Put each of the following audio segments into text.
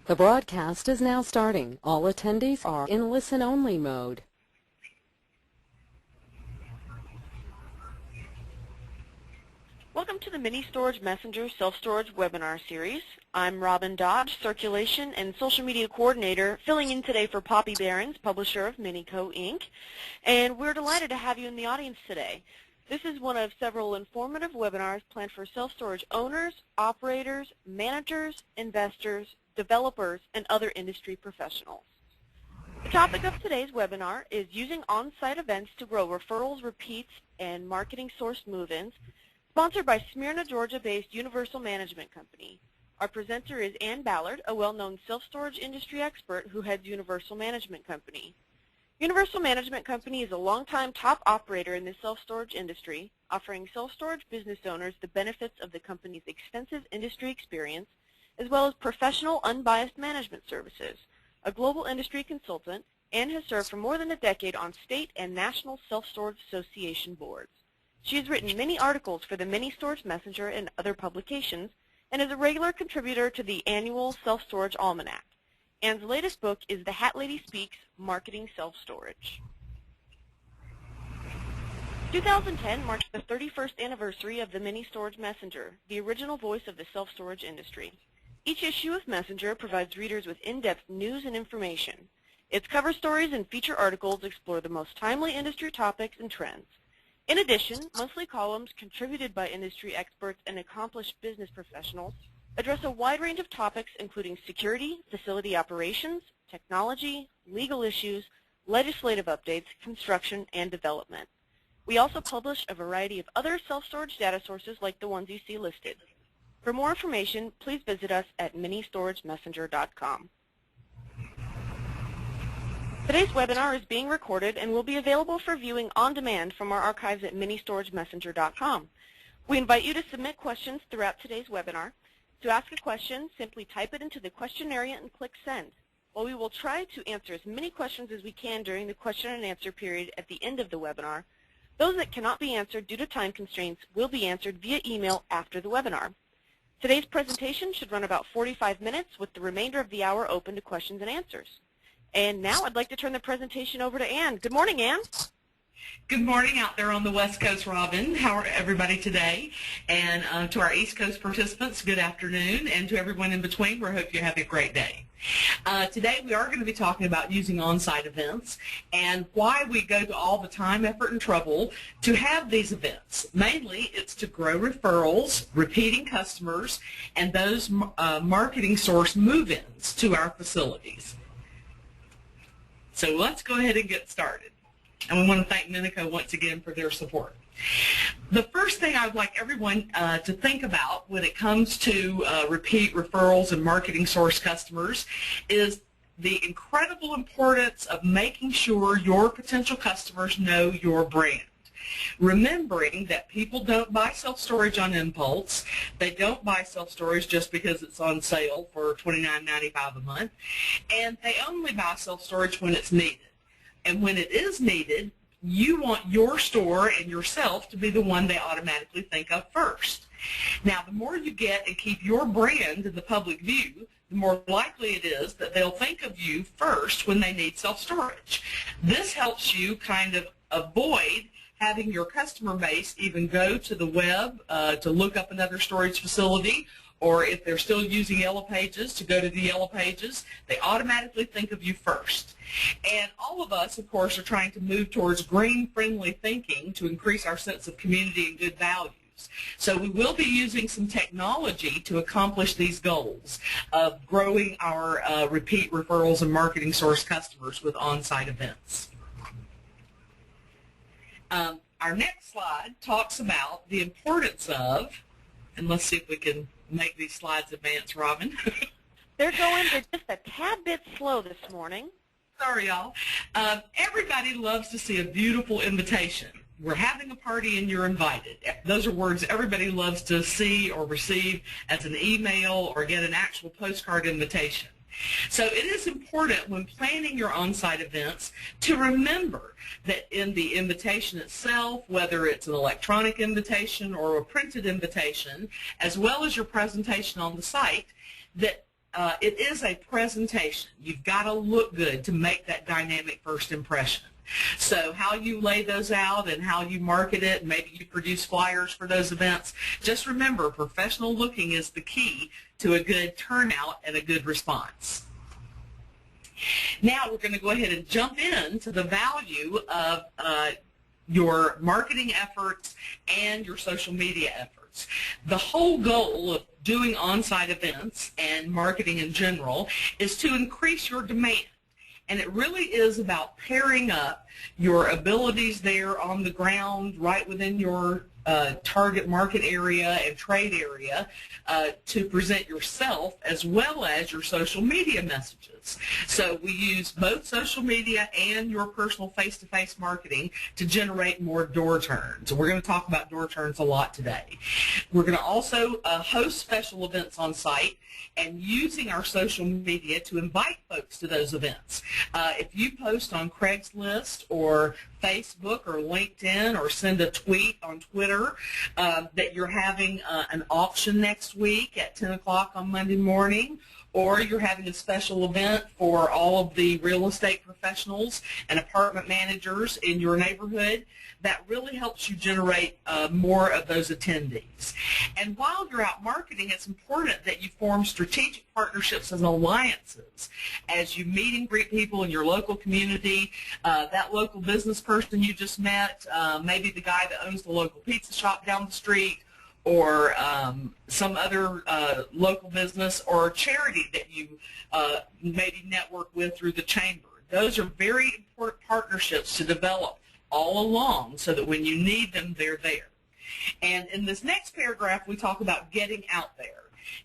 The broadcast is now starting. All attendees are in listen-only mode. Welcome to the Mini Storage Messenger Self-Storage Webinar Series. I'm Robin Dodge, Circulation and Social Media Coordinator, filling in today for Poppy Behrens, publisher of Minico, Inc. And we're delighted to have you in the audience today. This is one of several informative webinars planned for self-storage owners, operators, managers, investors, developers, and other industry professionals. The topic of today's webinar is using on-site events to grow referrals, repeats, and marketing source move-ins, sponsored by Smyrna, Georgia-based Universal Management Company. Our presenter is Ann Ballard, a well-known self-storage industry expert who heads Universal Management Company. Universal Management Company is a longtime top operator in the self-storage industry, offering self-storage business owners the benefits of the company's extensive industry experience, as well as professional, unbiased management services. A global industry consultant, Ann has served for more than a decade on state and national self-storage association boards. She has written many articles for the Mini Storage Messenger and other publications, and is a regular contributor to the annual Self-Storage Almanac. Ann's latest book is The Hat Lady Speaks, Marketing Self-Storage. 2010 marks the 31st anniversary of the Mini Storage Messenger, the original voice of the self-storage industry. Each issue of Messenger provides readers with in-depth news and information. Its cover stories and feature articles explore the most timely industry topics and trends. In addition, monthly columns contributed by industry experts and accomplished business professionals address a wide range of topics including security, facility operations, technology, legal issues, legislative updates, construction, and development. We also publish a variety of other self-storage data sources like the ones you see listed. For more information, please visit us at ministoragemessenger.com. Today's webinar is being recorded and will be available for viewing on demand from our archives at ministoragemessenger.com. We invite you to submit questions throughout today's webinar. To ask a question, simply type it into the question area and click Send. While we will try to answer as many questions as we can during the question and answer period at the end of the webinar, those that cannot be answered due to time constraints will be answered via email after the webinar. Today's presentation should run about 45 minutes with the remainder of the hour open to questions and answers. And now I'd like to turn the presentation over to Ann. Good morning, Ann. Good morning out there on the West Coast, Robin. How are everybody today? And to our East Coast participants, good afternoon. And to everyone in between, we hope you have a great day. Today we are going to be talking about using on-site events and why we go to all the time, effort, and trouble to have these events. Mainly, it's to grow referrals, repeating customers, and those marketing source move-ins to our facilities. So let's go ahead and get started. And we want to thank Minico once again for their support. The first thing I would like everyone to think about when it comes to repeat referrals and marketing source customers is the incredible importance of making sure your potential customers know your brand. Remembering that people don't buy self-storage on impulse. They don't buy self-storage just because it's on sale for $29.95 a month. And they only buy self-storage when it's needed. And when it is needed, you want your store and yourself to be the one they automatically think of first. Now, the more you get and keep your brand in the public view, the more likely it is that they'll think of you first when they need self-storage. This helps you kind of avoid having your customer base even go to the web to look up another storage facility, or if they're still using Yellow Pages, to go to the Yellow Pages. They automatically think of you first. And all of us, of course, are trying to move towards green-friendly thinking to increase our sense of community and good values. So we will be using some technology to accomplish these goals of growing our repeat referrals and marketing source customers with on-site events. Our next slide talks about the importance of, and let's see if we can make these slides advance, Robin. They're just a tad bit slow this morning. Sorry, y'all. Everybody loves to see a beautiful invitation. We're having a party and you're invited. Those are words everybody loves to see or receive as an email or get an actual postcard invitation. So it is important when planning your on-site events to remember that in the invitation itself, whether it's an electronic invitation or a printed invitation, as well as your presentation on the site, that it is a presentation. You've got to look good to make that dynamic first impression. So how you lay those out and how you market it, and maybe you produce flyers for those events, just remember professional looking is the key to a good turnout and a good response. Now we're going to go ahead and jump into the value of your marketing efforts and your social media efforts. The whole goal of doing on-site events and marketing in general is to increase your demand. And it really is about pairing up your abilities there on the ground right within your target market area and trade area to present yourself as well as your social media messages. So we use both social media and your personal face-to-face marketing to generate more door turns. And we're going to talk about door turns a lot today. We're going to also host special events on site and using our social media to invite folks to those events. If you post on Craigslist or Facebook or LinkedIn or send a tweet on Twitter that you're having an auction next week at 10 o'clock on Monday morning, or you're having a special event for all of the real estate professionals and apartment managers in your neighborhood, that really helps you generate more of those attendees. And while you're out marketing, it's important that you form strategic partnerships and alliances as you meet and greet people in your local community. That local business person you just met, maybe the guy that owns the local pizza shop down the street, or some other local business or charity that you maybe network with through the chamber. Those are very important partnerships to develop all along so that when you need them, they're there. And in this next paragraph, we talk about getting out there.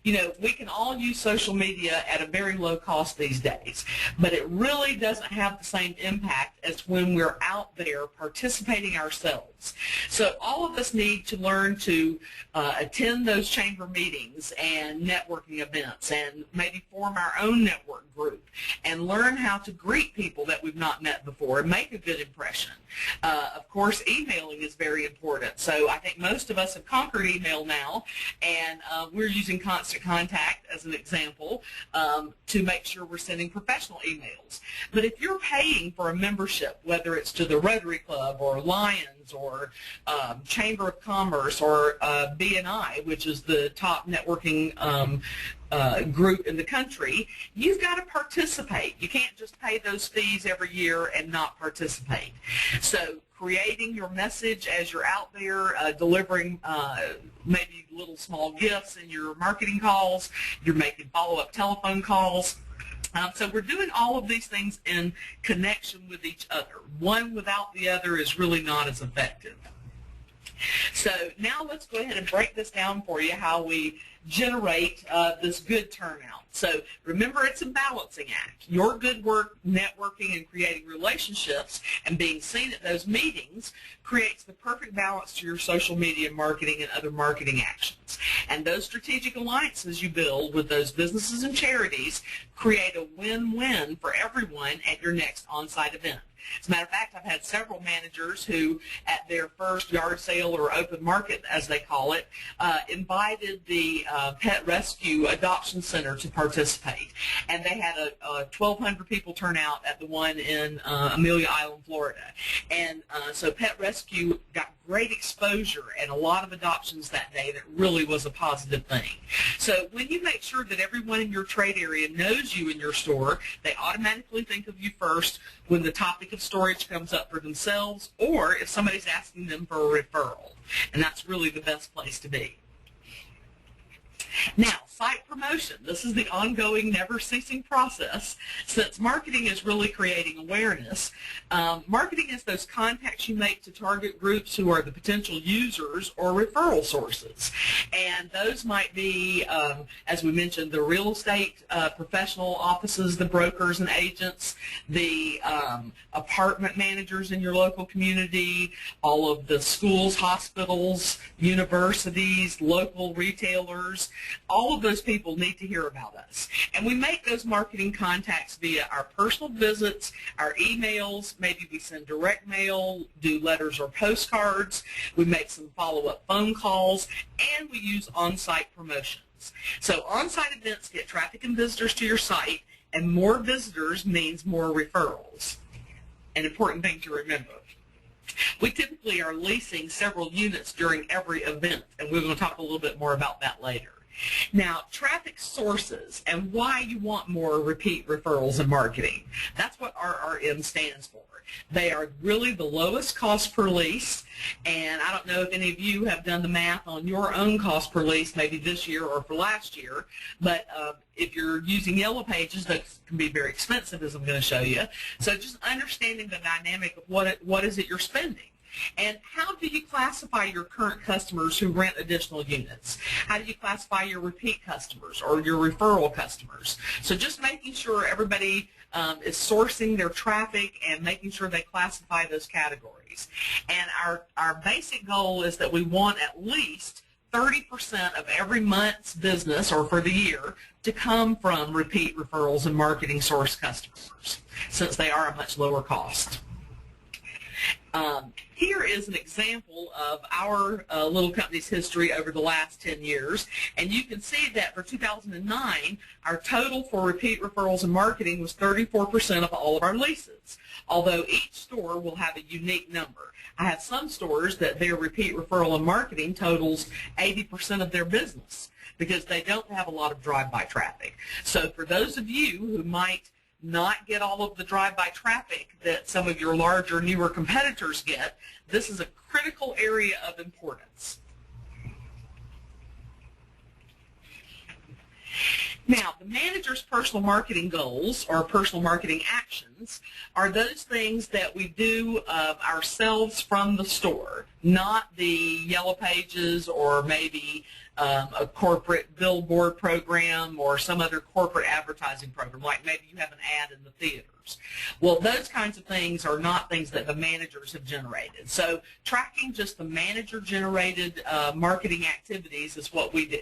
You know, we can all use social media at a very low cost these days, but it really doesn't have the same impact as when we're out there participating ourselves. So all of us need to learn to attend those chamber meetings and networking events and maybe form our own network group and learn how to greet people that we've not met before and make a good impression. Of course, emailing is very important. So I think most of us have conquered email now, and we're using Constant Contact as an example to make sure we're sending professional emails. But if you're paying for a membership, whether it's to the Rotary Club or Lions or Chamber of Commerce or BNI, which is the top networking group in the country, you've got to participate. You can't just pay those fees every year and not participate. So creating your message as you're out there, delivering maybe little small gifts in your marketing calls, you're making follow-up telephone calls. So we're doing all of these things in connection with each other. One without the other is really not as effective. So now let's go ahead and break this down for you, how we generate this good turnout. So remember, it's a balancing act. Your good work networking and creating relationships and being seen at those meetings creates the perfect balance to your social media marketing and other marketing actions. And those strategic alliances you build with those businesses and charities create a win-win for everyone at your next on-site event. As a matter of fact, I've had several managers who, at their first yard sale or open market, as they call it, invited the Pet Rescue Adoption Center to participate. And they had 1,200 people turn out at the one in Amelia Island, Florida. And so Pet Rescue got great exposure and a lot of adoptions that day. That really was a positive thing. So when you make sure that everyone in your trade area knows you in your store, they automatically think of you first when the topic of storage comes up for themselves, or if somebody's asking them for a referral. And that's really the best place to be. Now, site promotion. This is the ongoing, never-ceasing process. Since marketing is really creating awareness, marketing is those contacts you make to target groups who are the potential users or referral sources. And those might be, as we mentioned, the real estate professional offices, the brokers and agents, the apartment managers in your local community, all of the schools, hospitals, universities, local retailers. All of those people people need to hear about us. And we make those marketing contacts via our personal visits, our emails, maybe we send direct mail, do letters or postcards, we make some follow-up phone calls, and we use on-site promotions. So on-site events get traffic and visitors to your site, and more visitors means more referrals. An important thing to remember. We typically are leasing several units during every event, and we're going to talk a little bit more about that later. Now, traffic sources and why you want more repeat referrals and marketing. That's what RRM stands for. They are really the lowest cost per lease, and I don't know if any of you have done the math on your own cost per lease, maybe this year or for last year, but if you're using Yellow Pages, that can be very expensive, as I'm going to show you. So just understanding the dynamic of what is it you're spending. And how do you classify your current customers who rent additional units? How do you classify your repeat customers or your referral customers? So just making sure everybody is sourcing their traffic and making sure they classify those categories. And our basic goal is that we want at least 30% of every month's business, or for the year, to come from repeat referrals and marketing source customers, since they are a much lower cost. Here is an example of our little company's history over the last 10 years, and you can see that for 2009, our total for repeat referrals and marketing was 34% of all of our leases, although each store will have a unique number. I have some stores that their repeat referral and marketing totals 80% of their business because they don't have a lot of drive-by traffic. So for those of you who might not get all of the drive-by traffic that some of your larger, newer competitors get, this is a critical area of importance. Now, the manager's personal marketing goals, or personal marketing actions, are those things that we do ourselves from the store, not the Yellow Pages or maybe a corporate billboard program or some other corporate advertising program, like maybe you have an ad in the theaters. Well, those kinds of things are not things that the managers have generated. So tracking just the manager-generated marketing activities is what we do.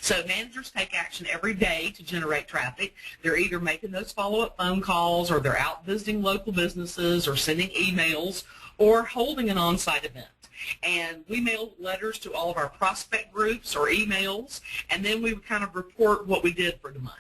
So managers take action every day to generate traffic. They're either making those follow-up phone calls, or they're out visiting local businesses, or sending emails, or holding an on-site event. And we mail letters to all of our prospect groups or emails, and then we would kind of report what we did for the month.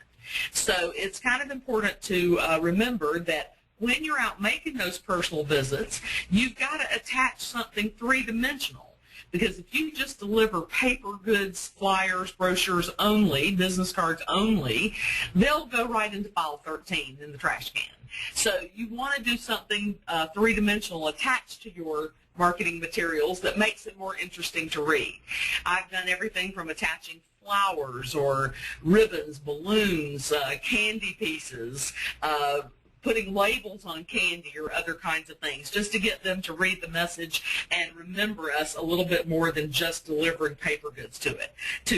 So it's kind of important to remember that when you're out making those personal visits, you've got to attach something three-dimensional. Because if you just deliver paper goods, flyers, brochures only, business cards only, they'll go right into file 13 in the trash can. So you want to do something three-dimensional attached to your marketing materials that makes it more interesting to read. I've done everything from attaching flowers or ribbons, balloons, candy pieces, putting labels on candy or other kinds of things, just to get them to read the message and remember us a little bit more than just delivering paper goods to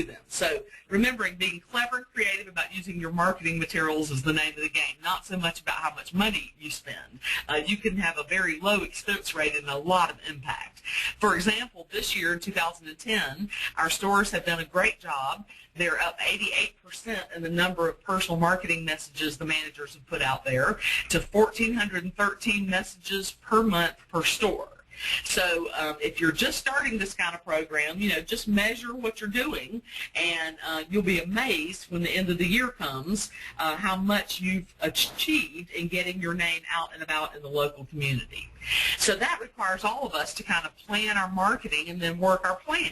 them. So remembering being clever and creative about using your marketing materials is the name of the game, not so much about how much money you spend. You can have a very low expense rate and a lot of impact. For example, this year in 2010, our stores have done a great job. They're up 88% in the number of personal marketing messages the managers have put out there to 1,413 messages per month per store. So if you're just starting this kind of program, just measure what you're doing, and you'll be amazed when the end of the year comes how much you've achieved in getting your name out and about in the local community. So that requires all of us to kind of plan our marketing and then work our plan.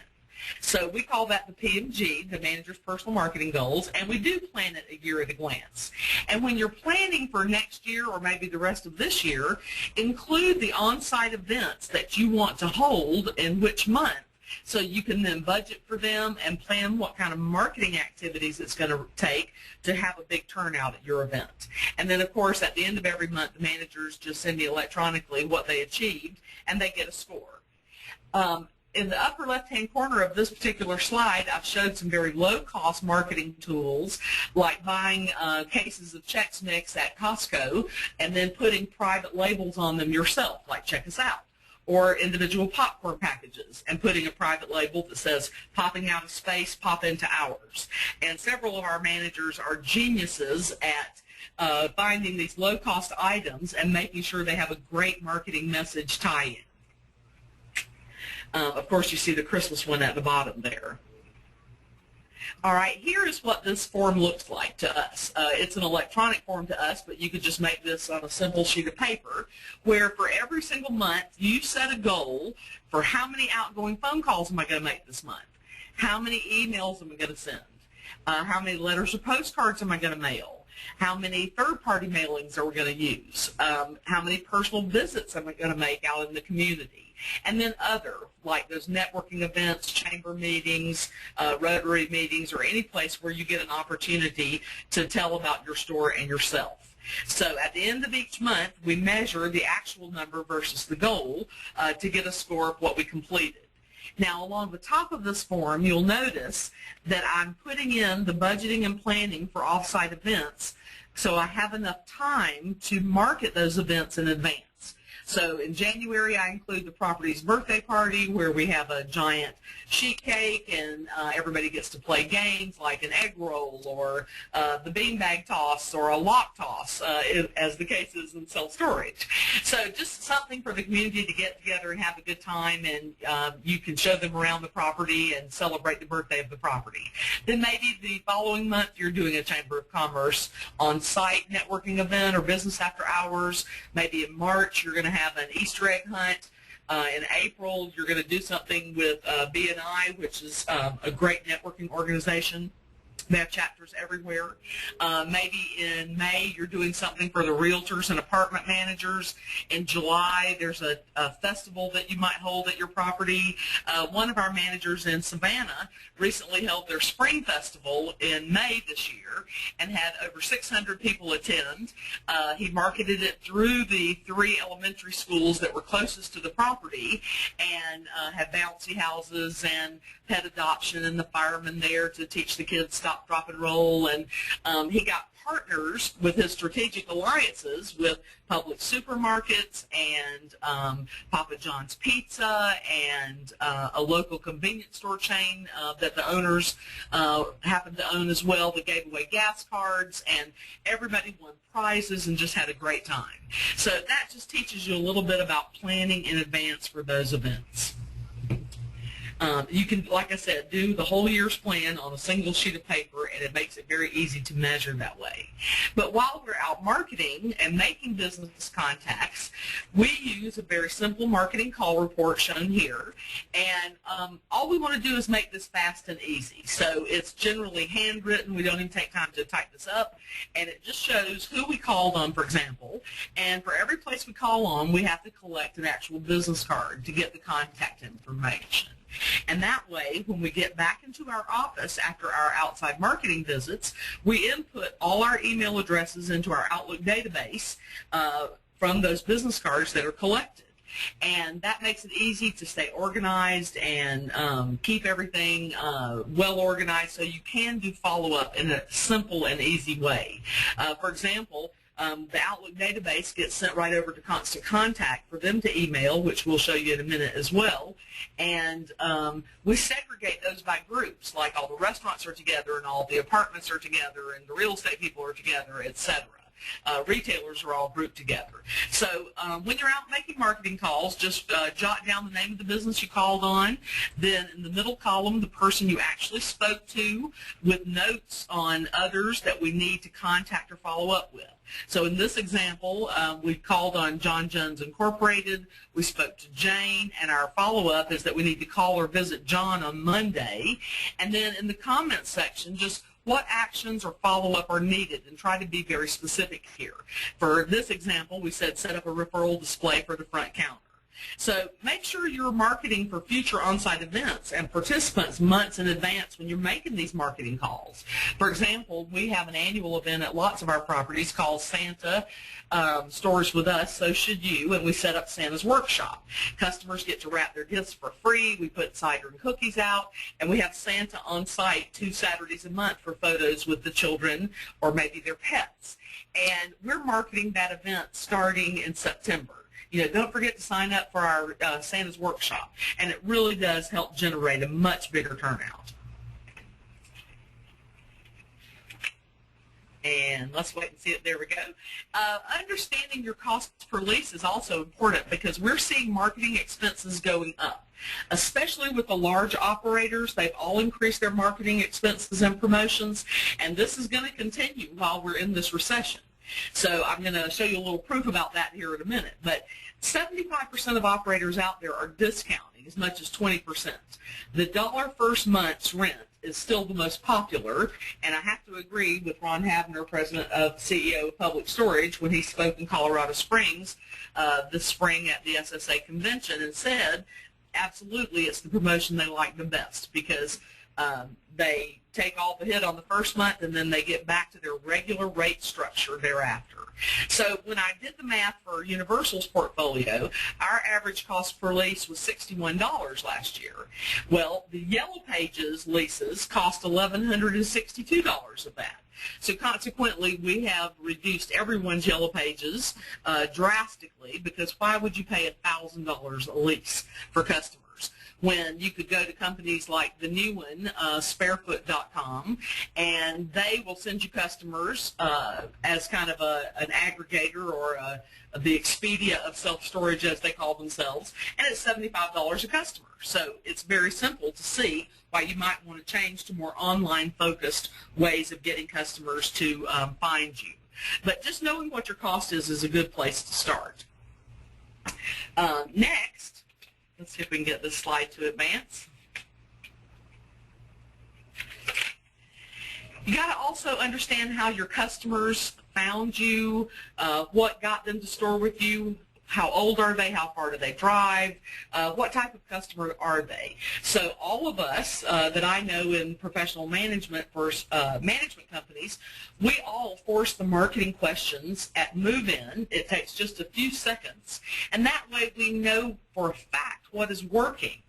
So we call that the PMG, the Manager's Personal Marketing Goals, and we do plan it a year at a glance. And when you're planning for next year or maybe the rest of this year, include the on-site events that you want to hold in which month, so you can then budget for them and plan what kind of marketing activities it's going to take to have a big turnout at your event. And then, of course, at the end of every month, the managers just send me electronically what they achieved, and they get a score. In the upper left-hand corner of this particular slide, I've showed some very low-cost marketing tools, like buying cases of Chex Mix at Costco and then putting private labels on them yourself, like Check Us Out. or individual popcorn packages and putting a private label that says popping out of space, pop into ours. And several of our managers are geniuses at finding these low-cost items and making sure they have a great marketing message tie-in. Of course, you see the Christmas one at the bottom there. All right, here is what this form looks like to us. It's an electronic form to us, but you could just make this on a simple sheet of paper where for every single month you set a goal for how many outgoing phone calls am I going to make this month? How many emails am I going to send? How many letters or postcards am I going to mail? How many third-party mailings are we going to use? How many personal visits am I going to make out in the community? And then other, like those networking events, chamber meetings, Rotary meetings, or any place where you get an opportunity to tell about your store and yourself. So at the end of each month, we measure the actual number versus the goal to get a score of what we completed. Now, along the top of this form, you'll notice that I'm putting in the budgeting and planning for off-site events so I have enough time to market those events in advance. So in January, I include the property's birthday party where we have a giant sheet cake and everybody gets to play games like an egg roll or the beanbag toss or a lock toss, as the case is in self-storage. So just something for the community to get together and have a good time, and you can show them around the property and celebrate the birthday of the property. Then maybe the following month you're doing a Chamber of Commerce on-site networking event or business after hours. Maybe in March you're going to have an Easter egg hunt. In April, you're going to do something with B&I, which is a great networking organization. They have chapters everywhere. Maybe in May, you're doing something for the realtors and apartment managers. In July, there's a festival that you might hold at your property. One of our managers in Savannah recently held their spring festival in May this year and had over 600 people attend. He marketed it through the 3 elementary schools that were closest to the property and had bouncy houses and pet adoption and the firemen there to teach the kids stop, drop, and roll. And he got partners with his strategic alliances with public supermarkets and Papa John's Pizza and a local convenience store chain that the owners happened to own as well, that gave away gas cards, and everybody won prizes and just had a great time. So that just teaches you a little bit about planning in advance for those events. You can, like I said, do the whole year's plan on a single sheet of paper, and it makes it very easy to measure that way. But while we're out marketing and making business contacts, we use a very simple marketing call report shown here, and all we want to do is make this fast and easy. So it's generally handwritten. We don't even take time to type this up, and it just shows who we called on, for example, and for every place we call on, we have to collect an actual business card to get the contact information. And that way, when we get back into our office after our outside marketing visits, we input all our email addresses into our Outlook database from those business cards that are collected. And that makes it easy to stay organized and keep everything well organized so you can do follow-up in a simple and easy way. For example, the Outlook database gets sent right over to Constant Contact for them to email, which we'll show you in a minute as well. And we segregate those by groups, like all the restaurants are together and all the apartments are together and the real estate people are together, etc. Retailers are all grouped together. So when you're out making marketing calls, just jot down the name of the business you called on. Then in the middle column, the person you actually spoke to, with notes on others that we need to contact or follow up with. So in this example, we called on John Jones Incorporated. We spoke to Jane, and our follow-up is that we need to call or visit John on Monday. And then in the comments section, just what actions or follow-up are needed, and try to be very specific here. For this example, we said set up a referral display for the front counter. So make sure you're marketing for future on-site events and participants months in advance when you're making these marketing calls. For example, we have an annual event at lots of our properties called Santa Stores With Us, So Should You, and we set up Santa's Workshop. Customers get to wrap their gifts for free. We put cider and cookies out, and we have Santa on site 2 Saturdays a month for photos with the children or maybe their pets. And we're marketing that event starting in September. don't forget to sign up for our Santa's workshop. And it really does help generate a much bigger turnout. And let's wait and see it. There we go. Understanding your costs per lease is also important because we're seeing marketing expenses going up, especially with the large operators. They've all increased their marketing expenses and promotions, and this is going to continue while we're in this recession. So I'm going to show you a little proof about that here in a minute. But 75% of operators out there are discounting as much as 20%. The dollar first month's rent is still the most popular, and I have to agree with Ron Havner, President of CEO of Public Storage, when he spoke in Colorado Springs this spring at the SSA convention and said, absolutely, it's the promotion they like the best because they take all the hit on the first month and then they get back to their regular rate structure thereafter. So when I did the math for Universal's portfolio, our average cost per lease was $61 last year. Well, the Yellow Pages leases cost $1,162 of that. So consequently, we have reduced everyone's Yellow Pages drastically, because why would you pay $1,000 a lease for customers when you could go to companies like the new one, sparefoot.com, and they will send you customers as kind of an aggregator or the Expedia of self-storage, as they call themselves, and it's $75 a customer. So it's very simple to see why you might want to change to more online-focused ways of getting customers to find you. But just knowing what your cost is a good place to start. Next, let's see if we can get this slide to advance. You got to also understand how your customers found you, what got them to store with you, how old are they, how far do they drive, what type of customer are they. So all of us that I know in professional management for management companies, we all force the marketing questions at move-in. It takes just a few seconds, and that way we know for a fact what is working.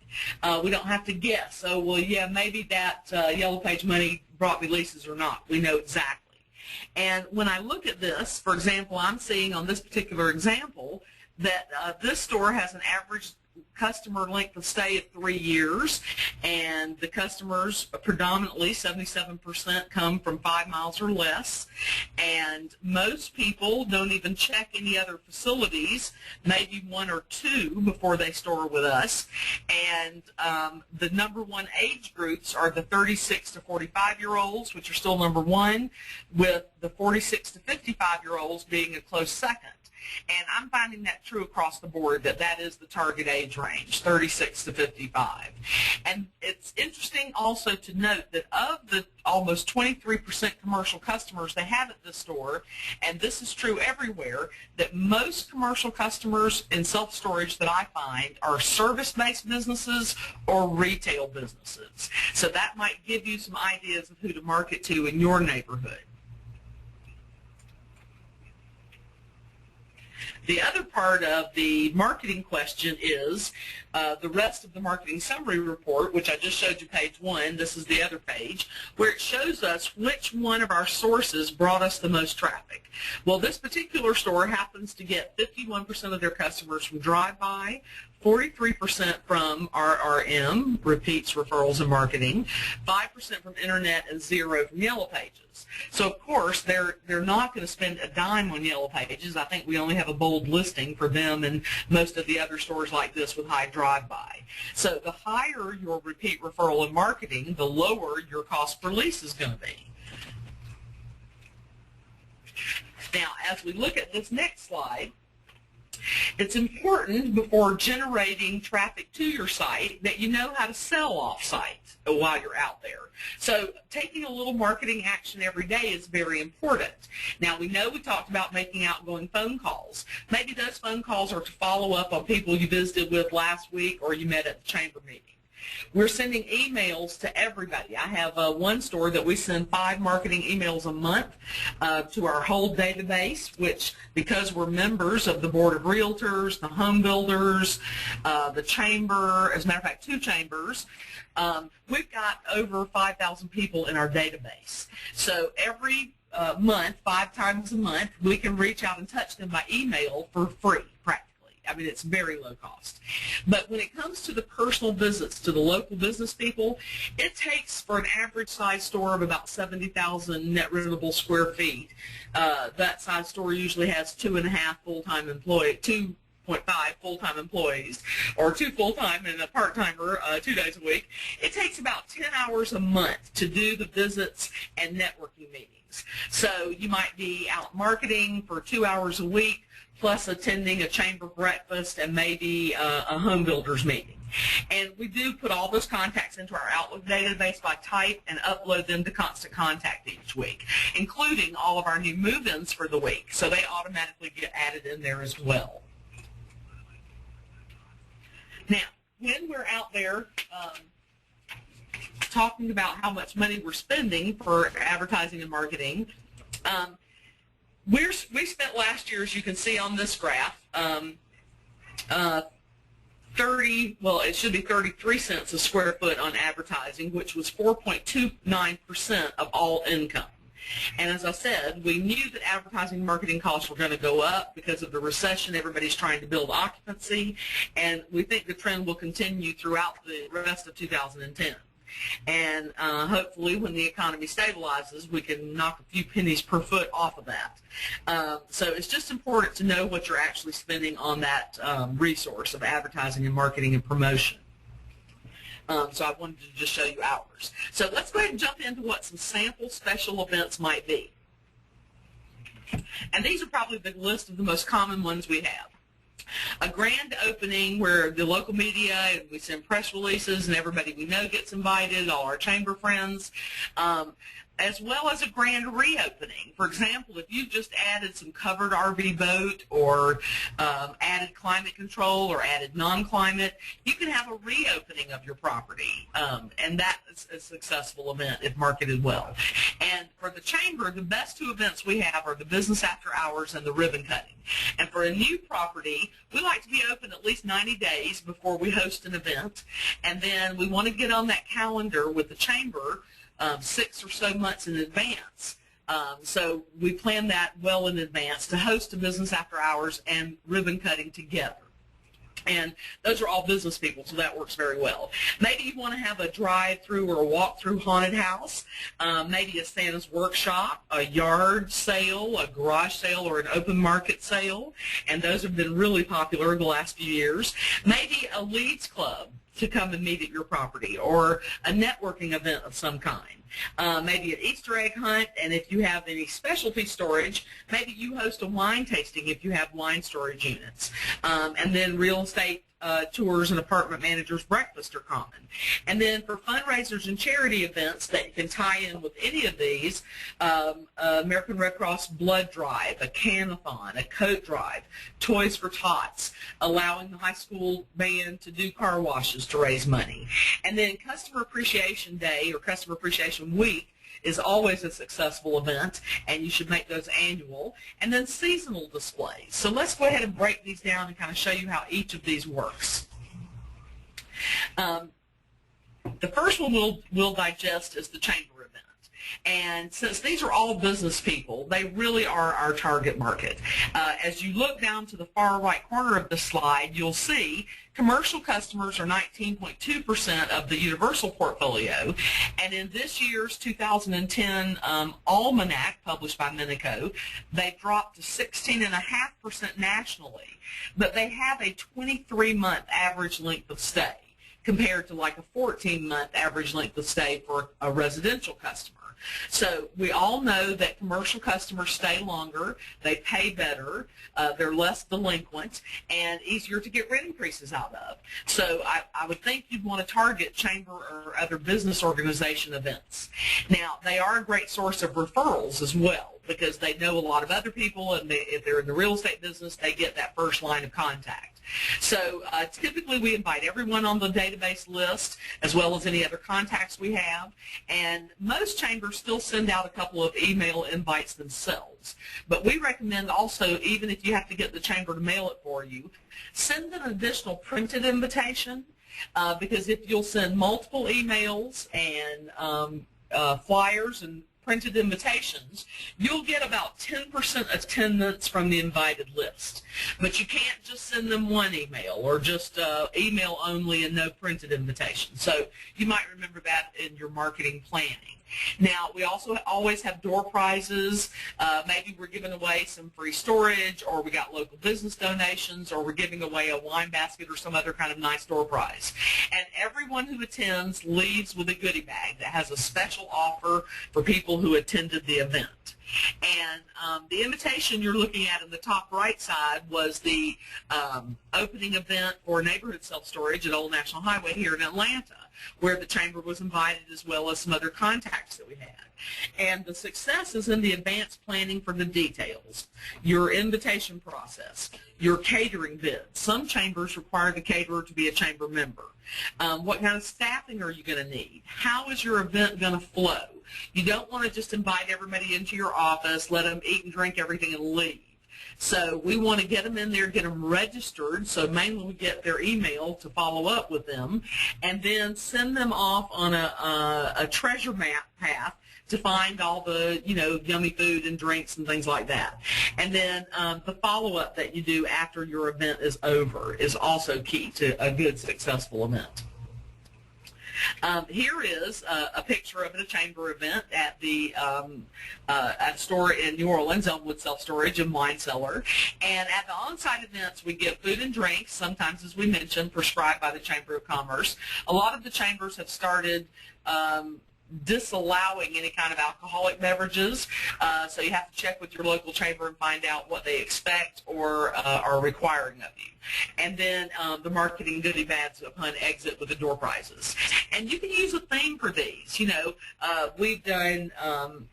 We don't have to guess. Oh, well, yeah, maybe that Yellow Page money brought me leases or not. We know exactly. And when I look at this, for example, I'm seeing on this particular example that this store has an average customer length of stay of 3 years, and the customers predominantly 77% come from 5 miles or less, and most people don't even check any other facilities, maybe 1 or 2 before they store with us. And the number one age groups are the 36 to 45-year-olds, which are still number 1, with the 46 to 55-year-olds being a close second. And I'm finding that true across the board, that is the target age range, 36 to 55. And it's interesting also to note that of the almost 23% commercial customers they have at this store, and this is true everywhere, that most commercial customers in self-storage that I find are service-based businesses or retail businesses. So that might give you some ideas of who to market to in your neighborhood. The other part of the marketing question is the rest of the marketing summary report, which I just showed you page 1. This is the other page, where it shows us which one of our sources brought us the most traffic. Well, this particular store happens to get 51% of their customers from drive-by, 43% from RRM, repeats, referrals, and marketing, 5% from internet, and 0 from Yellow Pages. So, of course, they're not going to spend a dime on Yellow Pages. I think we only have a bold listing for them and most of the other stores like this with high drive-by. So the higher your repeat, referral, and marketing, the lower your cost per lease is going to be. Now, as we look at this next slide, it's important before generating traffic to your site that you know how to sell off-site while you're out there. So taking a little marketing action every day is very important. Now, we know we talked about making outgoing phone calls. Maybe those phone calls are to follow up on people you visited with last week or you met at the chamber meeting. We're sending emails to everybody. I have one store that we send 5 marketing emails a month to our whole database, which, because we're members of the Board of Realtors, the Home Builders, the Chamber, as a matter of fact, 2 chambers, we've got over 5,000 people in our database. So every month, 5 times a month, we can reach out and touch them by email for free, practically. I mean, it's very low cost. But when it comes to the personal visits to the local business people, it takes, for an average size store of about 70,000 net rentable square feet, that size store usually has 2.5 full-time employees, 2.5 full-time employees, or 2 full-time and a part-timer 2 days a week. It takes about 10 hours a month to do the visits and networking meetings. So you might be out marketing for 2 hours a week, plus attending a chamber breakfast and maybe a home builders meeting. And we do put all those contacts into our Outlook database by type and upload them to Constant Contact each week, including all of our new move-ins for the week. So they automatically get added in there as well. Now, when we're out there talking about how much money we're spending for advertising and marketing, we spent last year, as you can see on this graph, it should be 33 cents a square foot on advertising, which was 4.29% of all income. And as I said, we knew that advertising and marketing costs were going to go up because of the recession. Everybody's trying to build occupancy, and we think the trend will continue throughout the rest of 2010. And hopefully when the economy stabilizes, we can knock a few pennies per foot off of that. So it's just important to know what you're actually spending on that resource of advertising and marketing and promotion. So I wanted to just show you ours. So let's go ahead and jump into what some sample special events might be. And these are probably the list of the most common ones we have. A grand opening where the local media, and we send press releases, and everybody we know gets invited, all our chamber friends, as well as a grand reopening. For example, if you've just added some covered RV boat, or added climate control, or added non-climate, you can have a reopening of your property, and that is a successful event if marketed well. And for the chamber, the best 2 events we have are the business after hours and the ribbon cutting. And for a new property, we like to be open at least 90 days before we host an event, and then we want to get on that calendar with the chamber 6 or so months in advance. So we plan that well in advance to host a business after hours and ribbon cutting together. And those are all business people, so that works very well. Maybe you want to have a drive-through or a walk-through haunted house, maybe a Santa's workshop, a yard sale, a garage sale, or an open market sale, and those have been really popular the last few years. Maybe a leads club to come and meet at your property, or a networking event of some kind. Maybe an Easter egg hunt, and if you have any specialty storage, maybe you host a wine tasting if you have wine storage units. And then real estate tours and apartment managers' breakfast are common. And then for fundraisers and charity events that you can tie in with any of these, American Red Cross blood drive, a can-a-thon, a coat drive, Toys for Tots, allowing the high school band to do car washes to raise money. And then Customer Appreciation Day or Customer Appreciation Week is always a successful event, and you should make those annual. And then seasonal displays. So let's go ahead and break these down and kind of show you how each of these works. The first one we'll digest is the chamber event. And since these are all business people, they really are our target market. As you look down to the far right corner of the slide, you'll see commercial customers are 19.2% of the universal portfolio. And in this year's 2010 Almanac, published by Minico, they dropped to 16.5% nationally. But they have a 23-month average length of stay, compared to like a 14-month average length of stay for a residential customer. So we all know that commercial customers stay longer, they pay better, they're less delinquent, and easier to get rent increases out of. So I would think you'd want to target chamber or other business organization events. Now, they are a great source of referrals as well, because they know a lot of other people, and if they're in the real estate business, they get that first line of contact. So typically we invite everyone on the database list, as well as any other contacts we have, and most chambers still send out a couple of email invites themselves. But we recommend also, even if you have to get the chamber to mail it for you, send an additional printed invitation, because if you'll send multiple emails and flyers and printed invitations, you'll get about 10% attendance from the invited list. But you can't just send them one email or just email only and no printed invitation. So you might remember that in your marketing planning. Now, we also always have door prizes. Maybe we're giving away some free storage, or we got local business donations, or we're giving away a wine basket or some other kind of nice door prize. And everyone who attends leaves with a goodie bag that has a special offer for people who attended the event. And the invitation you're looking at in the top right side was the opening event for neighborhood self-storage at Old National Highway here in Atlanta, where the chamber was invited as well as some other contacts that we had. And the success is in the advanced planning for the details, your invitation process, your catering bids. Some chambers require the caterer to be a chamber member. What kind of staffing are you going to need? How is your event going to flow? You don't want to just invite everybody into your office, let them eat and drink everything and leave. So we want to get them in there, get them registered, so mainly we get their email to follow up with them, and then send them off on a treasure map path to find all the, yummy food and drinks and things like that. And then the follow-up that you do after your event is over is also key to a good, successful event. Here is a picture of a chamber event at the at a store in New Orleans, Elmwood Self-Storage and Wine Cellar. And at the on-site events, we give food and drinks, sometimes, as we mentioned, prescribed by the Chamber of Commerce. A lot of the chambers have started disallowing any kind of alcoholic beverages, so you have to check with your local chamber and find out what they expect or are requiring of you. And then the marketing goodie bags upon exit with the door prizes. And you can use a theme for these. We've done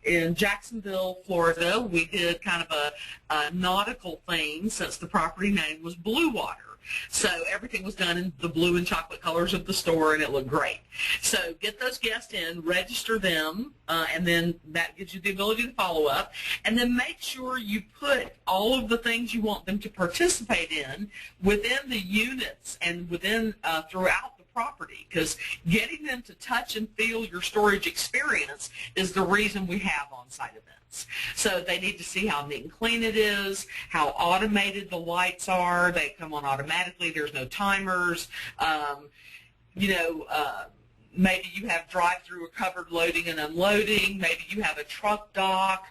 in Jacksonville, Florida, we did kind of a nautical theme since the property name was Blue Water. So everything was done in the blue and chocolate colors of the store, and it looked great. So get those guests in, register them, and then that gives you the ability to follow up. And then make sure you put all of the things you want them to participate in within the units and within throughout the property, because getting them to touch and feel your storage experience is the reason we have on-site events. So they need to see how neat and clean it is, how automated the lights are. They come on automatically. There's no timers. Maybe you have drive-through or covered loading and unloading. Maybe you have a truck dock.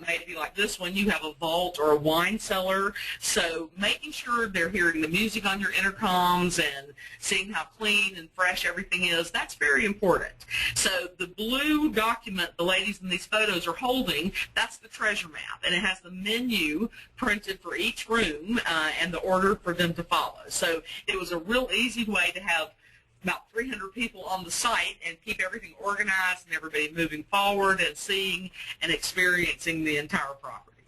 Maybe like this one, you have a vault or a wine cellar. So making sure they're hearing the music on your intercoms and seeing how clean and fresh everything is, that's very important. So the blue document the ladies in these photos are holding, that's the treasure map, and it has the menu printed for each room and the order for them to follow. So it was a real easy way to have about 300 people on the site and keep everything organized and everybody moving forward and seeing and experiencing the entire property.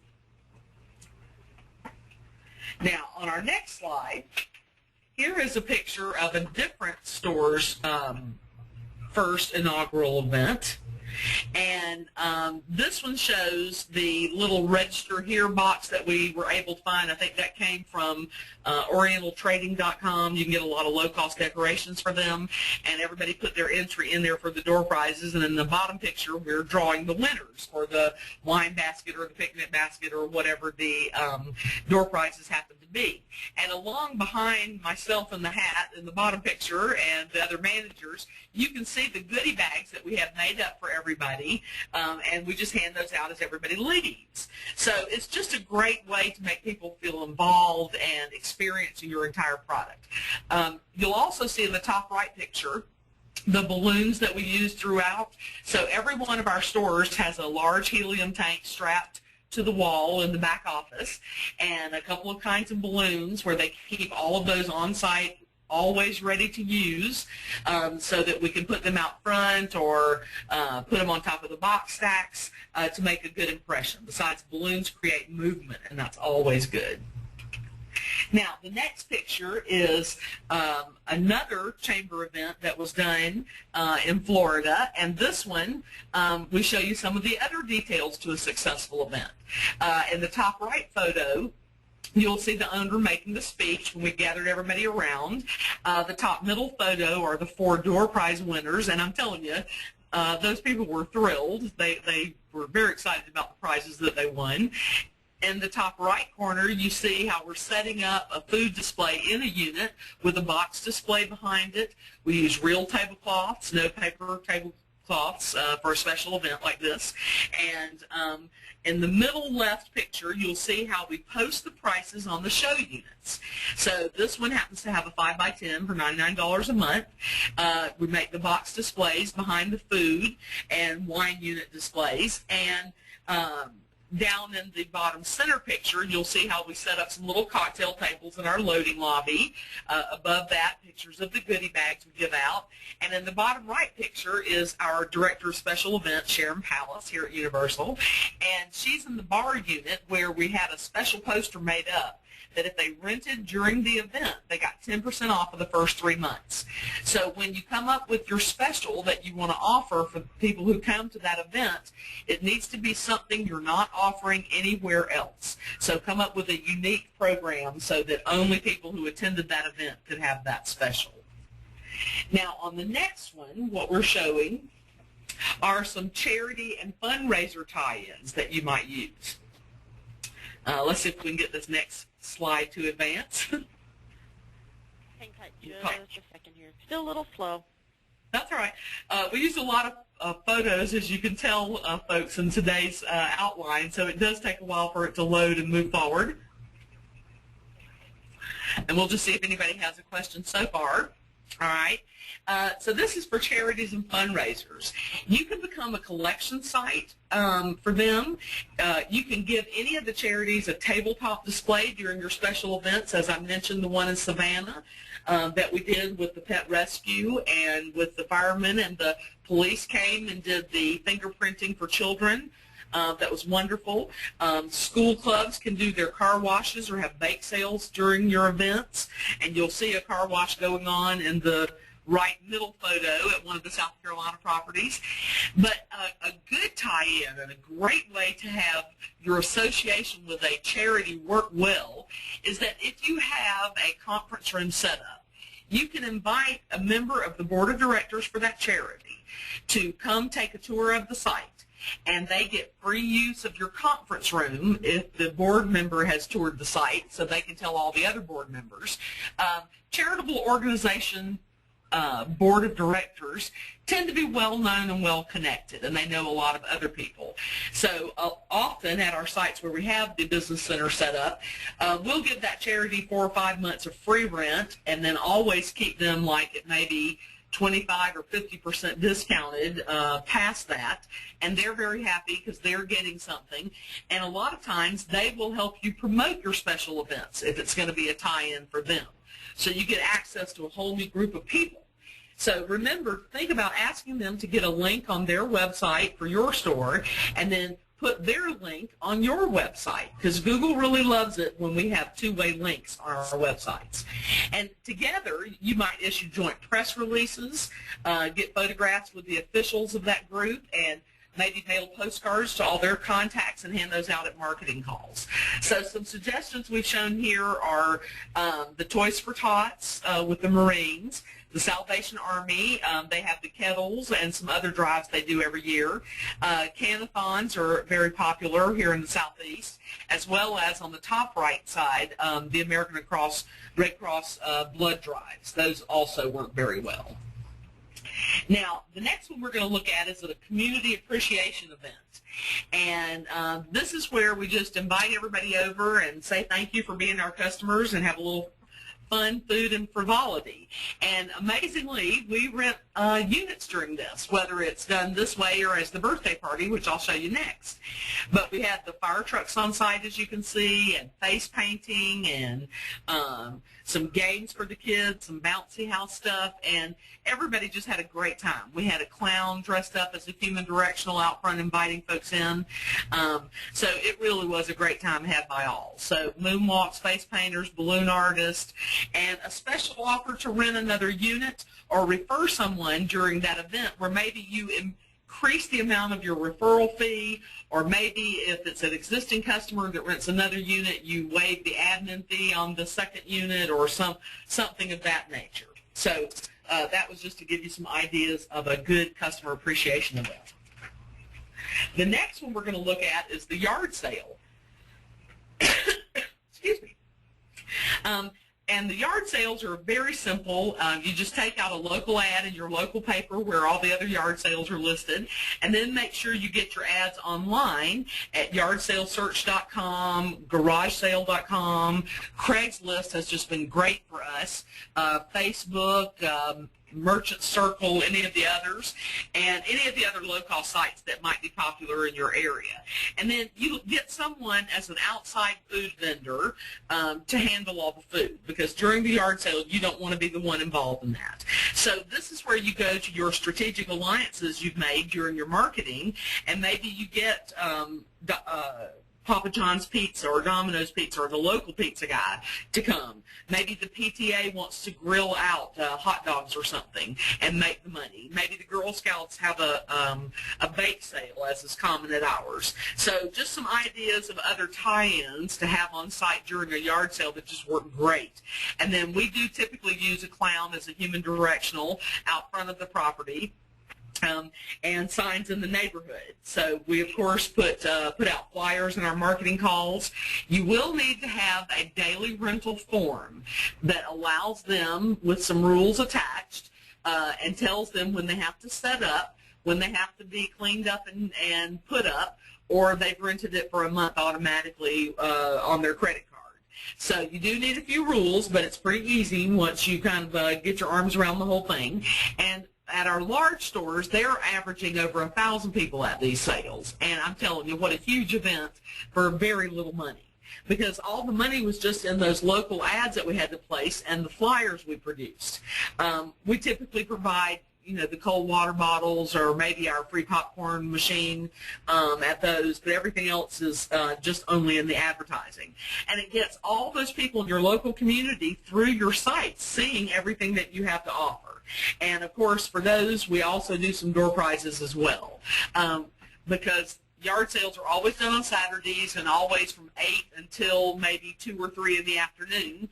Now, on our next slide, here is a picture of a different store's first inaugural event. And this one shows the little register here box that we were able to find. I think that came from orientaltrading.com. You can get a lot of low-cost decorations for them, and everybody put their entry in there for the door prizes. And in the bottom picture, we're drawing the winners for the wine basket or the picnic basket or whatever the door prizes happen to be. And along behind myself in the hat in the bottom picture and the other managers, you can see the goodie bags that we have made up for everybody, and we just hand those out as everybody leaves. So it's just a great way to make people feel involved and experiencing your entire product. You'll also see in the top right picture the balloons that we use throughout. So every one of our stores has a large helium tank strapped to the wall in the back office, and a couple of kinds of balloons where they keep all of those on site, always ready to use, so that we can put them out front or put them on top of the box stacks to make a good impression. Besides, balloons create movement, and that's always good. Now, the next picture is another chamber event that was done in Florida, and this one we show you some of the other details to a successful event. In the top right photo, you'll see the owner making the speech when we gathered everybody around. The top middle photo are the 4 door prize winners, and I'm telling you, those people were thrilled. They were very excited about the prizes that they won. In the top right corner, you see how we're setting up a food display in a unit with a box display behind it. We use real tablecloths, no paper tablecloths for a special event like this. And in the middle left picture, you'll see how we post the prices on the show units. So this one happens to have a 5x10 for $99 a month. We make the box displays behind the food and wine unit displays. And down in the bottom center picture, you'll see how we set up some little cocktail tables in our loading lobby. Above that, pictures of the goodie bags we give out. And in the bottom right picture is our Director of Special Events, Sharon Pallas, here at Universal. And she's in the bar unit where we had a special poster made up that if they rented during the event, they got 10% off of the first 3 months. So when you come up with your special that you want to offer for people who come to that event, it needs to be something you're not offering anywhere else. So come up with a unique program so that only people who attended that event could have that special. Now on the next one, what we're showing are some charity and fundraiser tie-ins that you might use. Let's see if we can get this next slide to advance. Hang tight just a second here. Still a little slow. That's all right. We used a lot of photos, as you can tell, folks, in today's outline, so it does take a while for it to load and move forward. And we'll just see if anybody has a question so far. All right. So this is for charities and fundraisers. You can become a collection site for them. You can give any of the charities a tabletop display during your special events, as I mentioned, the one in Savannah that we did with the pet rescue and with the firemen, and the police came and did the fingerprinting for children. That was wonderful. School clubs can do their car washes or have bake sales during your events, and you'll see a car wash going on in the right middle photo at one of the South Carolina properties. But a good tie-in and a great way to have your association with a charity work well is that if you have a conference room set up, you can invite a member of the board of directors for that charity to come take a tour of the site. And they get free use of your conference room if the board member has toured the site, so they can tell all the other board members. Charitable organization board of directors tend to be well known and well connected, and they know a lot of other people. So often at our sites where we have the business center set up, we'll give that charity 4 or 5 months of free rent, and then always keep them like it may be 25 or 50% discounted past that, and they're very happy because they're getting something. And a lot of times they will help you promote your special events if it's going to be a tie-in for them. So you get access to a whole new group of people. So remember, think about asking them to get a link on their website for your store, and then put their link on your website, because Google really loves it when we have two-way links on our websites. And together, you might issue joint press releases, get photographs with the officials of that group, and maybe mail postcards to all their contacts and hand those out at marketing calls. So some suggestions we've shown here are the Toys for Tots with the Marines, the Salvation Army, they have the kettles and some other drives they do every year. Can-a-thons are very popular here in the Southeast, as well as on the top right side, the American Red Cross blood drives. Those also work very well. Now, the next one we're going to look at is a community appreciation event. And this is where we just invite everybody over and say thank you for being our customers and have a little fun, food, and frivolity. And amazingly, we rent units during this, whether it's done this way or as the birthday party, which I'll show you next. But we had the fire trucks on site, as you can see, and face painting, and some games for the kids, some bouncy house stuff, and everybody just had a great time. We had a clown dressed up as a human directional out front inviting folks in. So it really was a great time had by all. So moonwalks, face painters, balloon artists, and a special offer to rent another unit or refer someone during that event where maybe you increase the amount of your referral fee, or maybe if it's an existing customer that rents another unit, you waive the admin fee on the second unit or something of that nature. So that was just to give you some ideas of a good customer appreciation event. The next one we're going to look at is the yard sale. Excuse me. And the yard sales are very simple. You just take out a local ad in your local paper where all the other yard sales are listed, and then make sure you get your ads online at yardsalesearch.com, garagesale.com. Craigslist has just been great for us. Facebook, Merchant Circle, any of the others, and any of the other low-cost sites that might be popular in your area. And then you get someone as an outside food vendor to handle all the food, because during the yard sale you don't want to be the one involved in that. So this is where you go to your strategic alliances you've made during your marketing, and maybe you get Papa John's Pizza or Domino's Pizza or the local pizza guy to come. Maybe the PTA wants to grill out hot dogs or something and make the money. Maybe the Girl Scouts have a bake sale, as is common at ours. So just some ideas of other tie-ins to have on site during a yard sale that just work great. And then we do typically use a clown as a human directional out front of the property. And signs in the neighborhood. So we, of course, put out flyers in our marketing calls. You will need to have a daily rental form that allows them, with some rules attached, and tells them when they have to set up, when they have to be cleaned up and put up, or they've rented it for a month automatically on their credit card. So you do need a few rules, but it's pretty easy once you kind of get your arms around the whole thing. And at our large stores, they're averaging over 1,000 people at these sales. And I'm telling you, what a huge event for very little money. Because all the money was just in those local ads that we had to place and the flyers we produced. We typically provide, you know, the cold water bottles or maybe our free popcorn machine at those, but everything else is just only in the advertising. And it gets all those people in your local community through your site seeing everything that you have to offer. And, of course, for those, we also do some door prizes as well, because yard sales are always done on Saturdays and always from 8 until maybe 2 or 3 in the afternoon.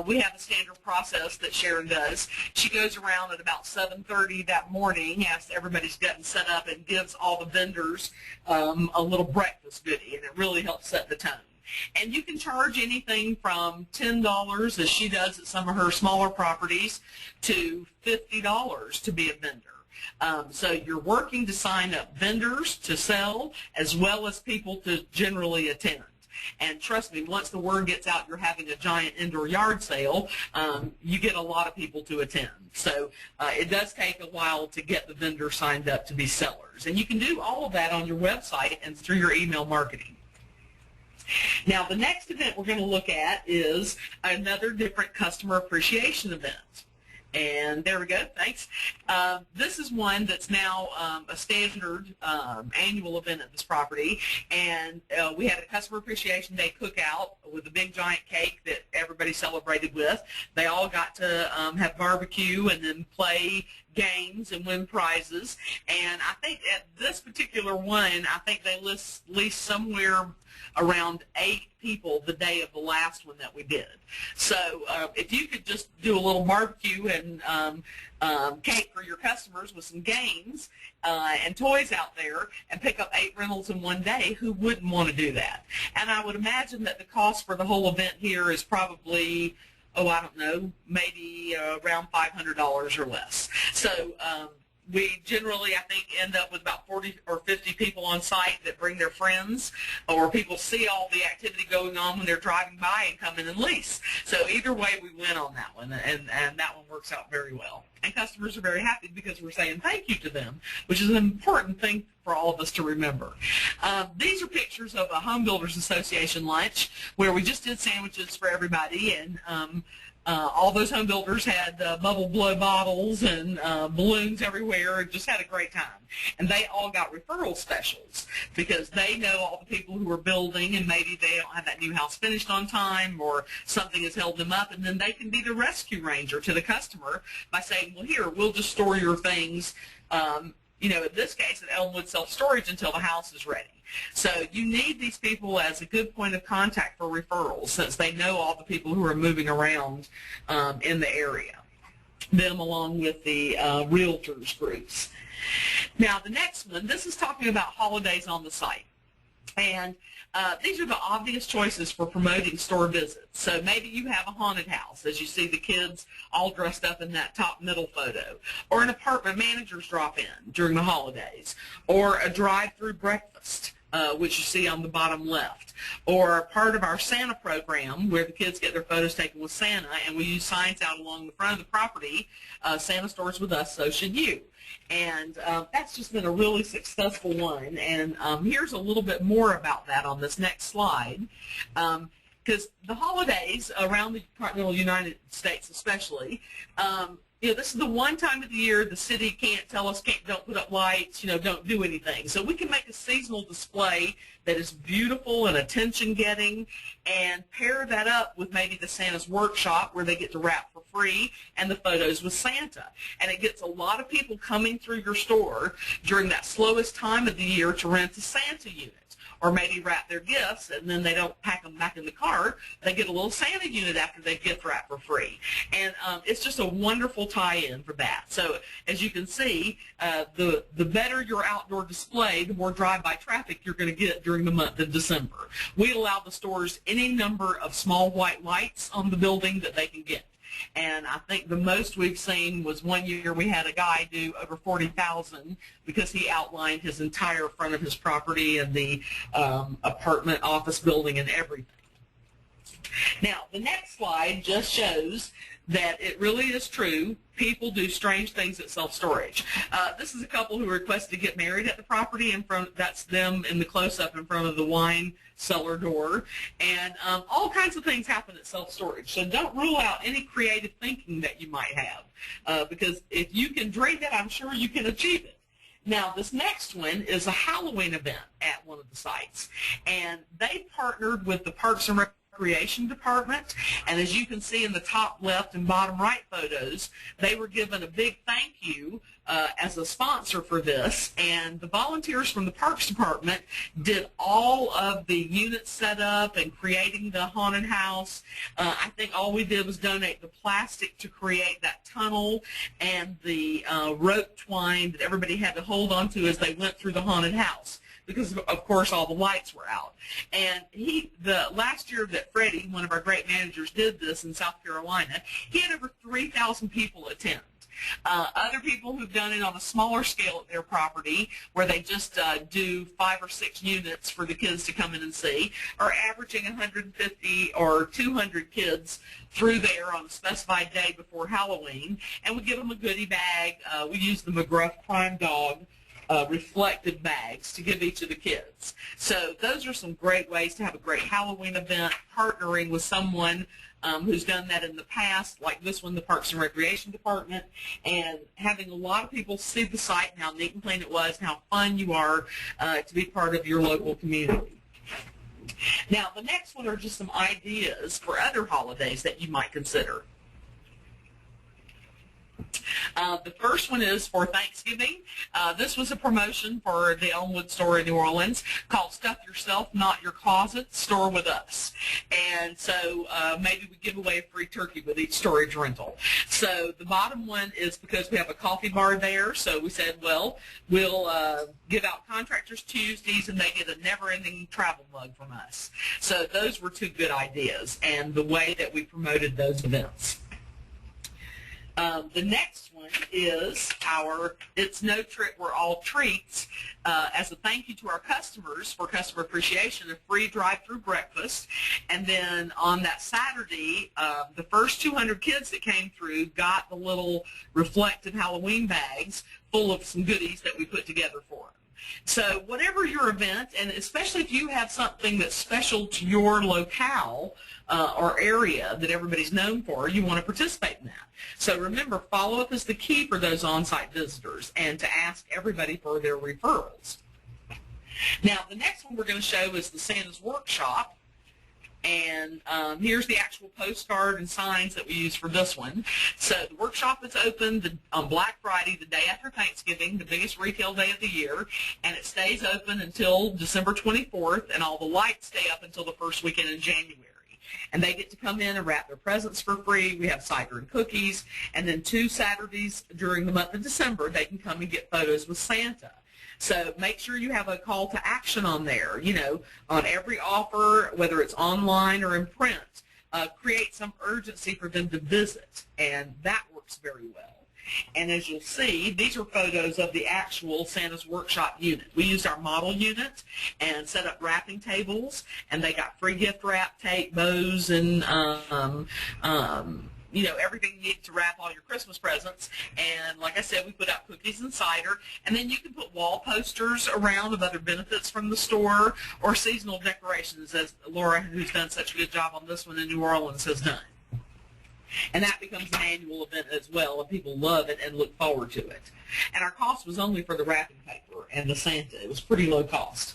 We have a standard process that Sharon does. She goes around at about 7:30 that morning as everybody's gotten set up and gives all the vendors a little breakfast goodie, and it really helps set the tone. And you can charge anything from $10, as she does at some of her smaller properties, to $50 to be a vendor. So you're working to sign up vendors to sell as well as people to generally attend. And trust me, once the word gets out you're having a giant indoor yard sale, you get a lot of people to attend. So it does take a while to get the vendor signed up to be sellers. And you can do all of that on your website and through your email marketing. Now, the next event we're going to look at is another different customer appreciation event. And there we go, thanks. This is one that's now a standard annual event at this property. And we had a Customer Appreciation Day cookout with a big giant cake that everybody celebrated with. They all got to have barbecue and then play games and win prizes. And I think at this particular one, I think they leased somewhere around 8 people the day of the last one that we did. So if you could just do a little barbecue and cake for your customers with some games and toys out there and pick up 8 rentals in one day, who wouldn't want to do that? And I would imagine that the cost for the whole event here is probably, oh, I don't know, maybe around $500 or less. So we generally, I think, end up with about 40 or 50 people on site that bring their friends, or people see all the activity going on when they're driving by and come in and lease. So either way, we win on that one, and that one works out very well. And customers are very happy because we're saying thank you to them, which is an important thing for all of us to remember. These are pictures of a Home Builders Association lunch where we just did sandwiches for everybody, and all those home builders had bubble blow bottles and balloons everywhere and just had a great time. And they all got referral specials because they know all the people who are building and maybe they don't have that new house finished on time or something has held them up, and then they can be the rescue ranger to the customer by saying, well, here, we'll just store your things, you know, in this case at Elmwood Self-Storage until the house is ready. So you need these people as a good point of contact for referrals since they know all the people who are moving around in the area. them along with the realtors groups. Now, the next one, this is talking about holidays on the site. And these are the obvious choices for promoting store visits. So maybe you have a haunted house, as you see the kids all dressed up in that top middle photo, or an apartment manager's drop-in during the holidays, or a drive-through breakfast, which you see on the bottom left, or part of our Santa program where the kids get their photos taken with Santa, and we use signs out along the front of the property, Santa stores with us, so should you. And that's just been a really successful one. And here's a little bit more about that on this next slide. Because the holidays around the continental United States especially, this is the one time of the year the city can't tell us don't put up lights, don't do anything. So we can make a seasonal display that is beautiful and attention-getting, and pair that up with maybe the Santa's workshop where they get to wrap for free and the photos with Santa. And it gets a lot of people coming through your store during that slowest time of the year to rent a Santa unit, or maybe wrap their gifts, and then they don't pack them back in the cart. They get a little Santa unit after they gift wrap for free. And it's just a wonderful tie-in for that. So as you can see, the better your outdoor display, the more drive-by traffic you're going to get during the month of December. We allow the stores any number of small white lights on the building that they can get. And I think the most we've seen was one year we had a guy do over 40,000 because he outlined his entire front of his property and the apartment office building and everything. Now, the next slide just shows that it really is true. People do strange things at self-storage. This is a couple who requested to get married at the property in front. That's them in the close-up in front of the wine cellar door. And all kinds of things happen at self-storage. So don't rule out any creative thinking that you might have, because if you can dream it, I'm sure you can achieve it. Now, this next one is a Halloween event at one of the sites. And they partnered with the Parks and Recreation Department, and as you can see in the top left and bottom right photos, they were given a big thank you as a sponsor for this, and the volunteers from the Parks Department did all of the unit setup and creating the haunted house. I think all we did was donate the plastic to create that tunnel and the rope twine that everybody had to hold onto as they went through the haunted house, because of course all the lights were out. And the last year that Freddie, one of our great managers, did this in South Carolina, he had over 3,000 people attend. Other people who've done it on a smaller scale at their property, where they just do 5 or 6 units for the kids to come in and see, are averaging 150 or 200 kids through there on a specified day before Halloween. And we give them a goodie bag. We use the McGruff Prime Dog reflective bags to give each of the kids. So those are some great ways to have a great Halloween event, partnering with someone who's done that in the past, like this one, the Parks and Recreation Department, and having a lot of people see the site and how neat and clean it was and how fun you are to be part of your local community. Now, the next one are just some ideas for other holidays that you might consider. The first one is for Thanksgiving. This was a promotion for the Elmwood store in New Orleans called Stuff Yourself, Not Your Closet, Store With Us. And so maybe we give away a free turkey with each storage rental. So the bottom one is because we have a coffee bar there, so we said, well, we'll give out Contractors Tuesdays, and they get a never-ending travel mug from us. So those were 2 good ideas, and the way that we promoted those events. The next one is our It's No Trick, We're All Treats. As a thank you to our customers for customer appreciation, a free drive-through breakfast. And then on that Saturday, the first 200 kids that came through got the little reflective Halloween bags full of some goodies that we put together for them. So whatever your event, and especially if you have something that's special to your locale or area that everybody's known for, you want to participate in that. So remember, follow-up is the key for those on-site visitors, and to ask everybody for their referrals. Now, the next one we're going to show is the Santa's Workshop. And here's the actual postcard and signs that we use for this one. So the workshop is open on Black Friday, the day after Thanksgiving, the biggest retail day of the year, and it stays open until December 24th, and all the lights stay up until the first weekend in January. And they get to come in and wrap their presents for free. We have cider and cookies. And then 2 Saturdays during the month of December, they can come and get photos with Santa. So make sure you have a call to action on there, you know, on every offer, whether it's online or in print. Create some urgency for them to visit, and that works very well. And as you'll see, these are photos of the actual Santa's Workshop unit. We used our model unit and set up wrapping tables, and they got free gift wrap, tape, bows, and you know, everything you need to wrap all your Christmas presents. And like I said, we put out cookies and cider, and then you can put wall posters around of other benefits from the store or seasonal decorations, as Laura, who's done such a good job on this one in New Orleans, has done. And that becomes an annual event as well, and people love it and look forward to it. And our cost was only for the wrapping paper and the Santa. It was pretty low cost.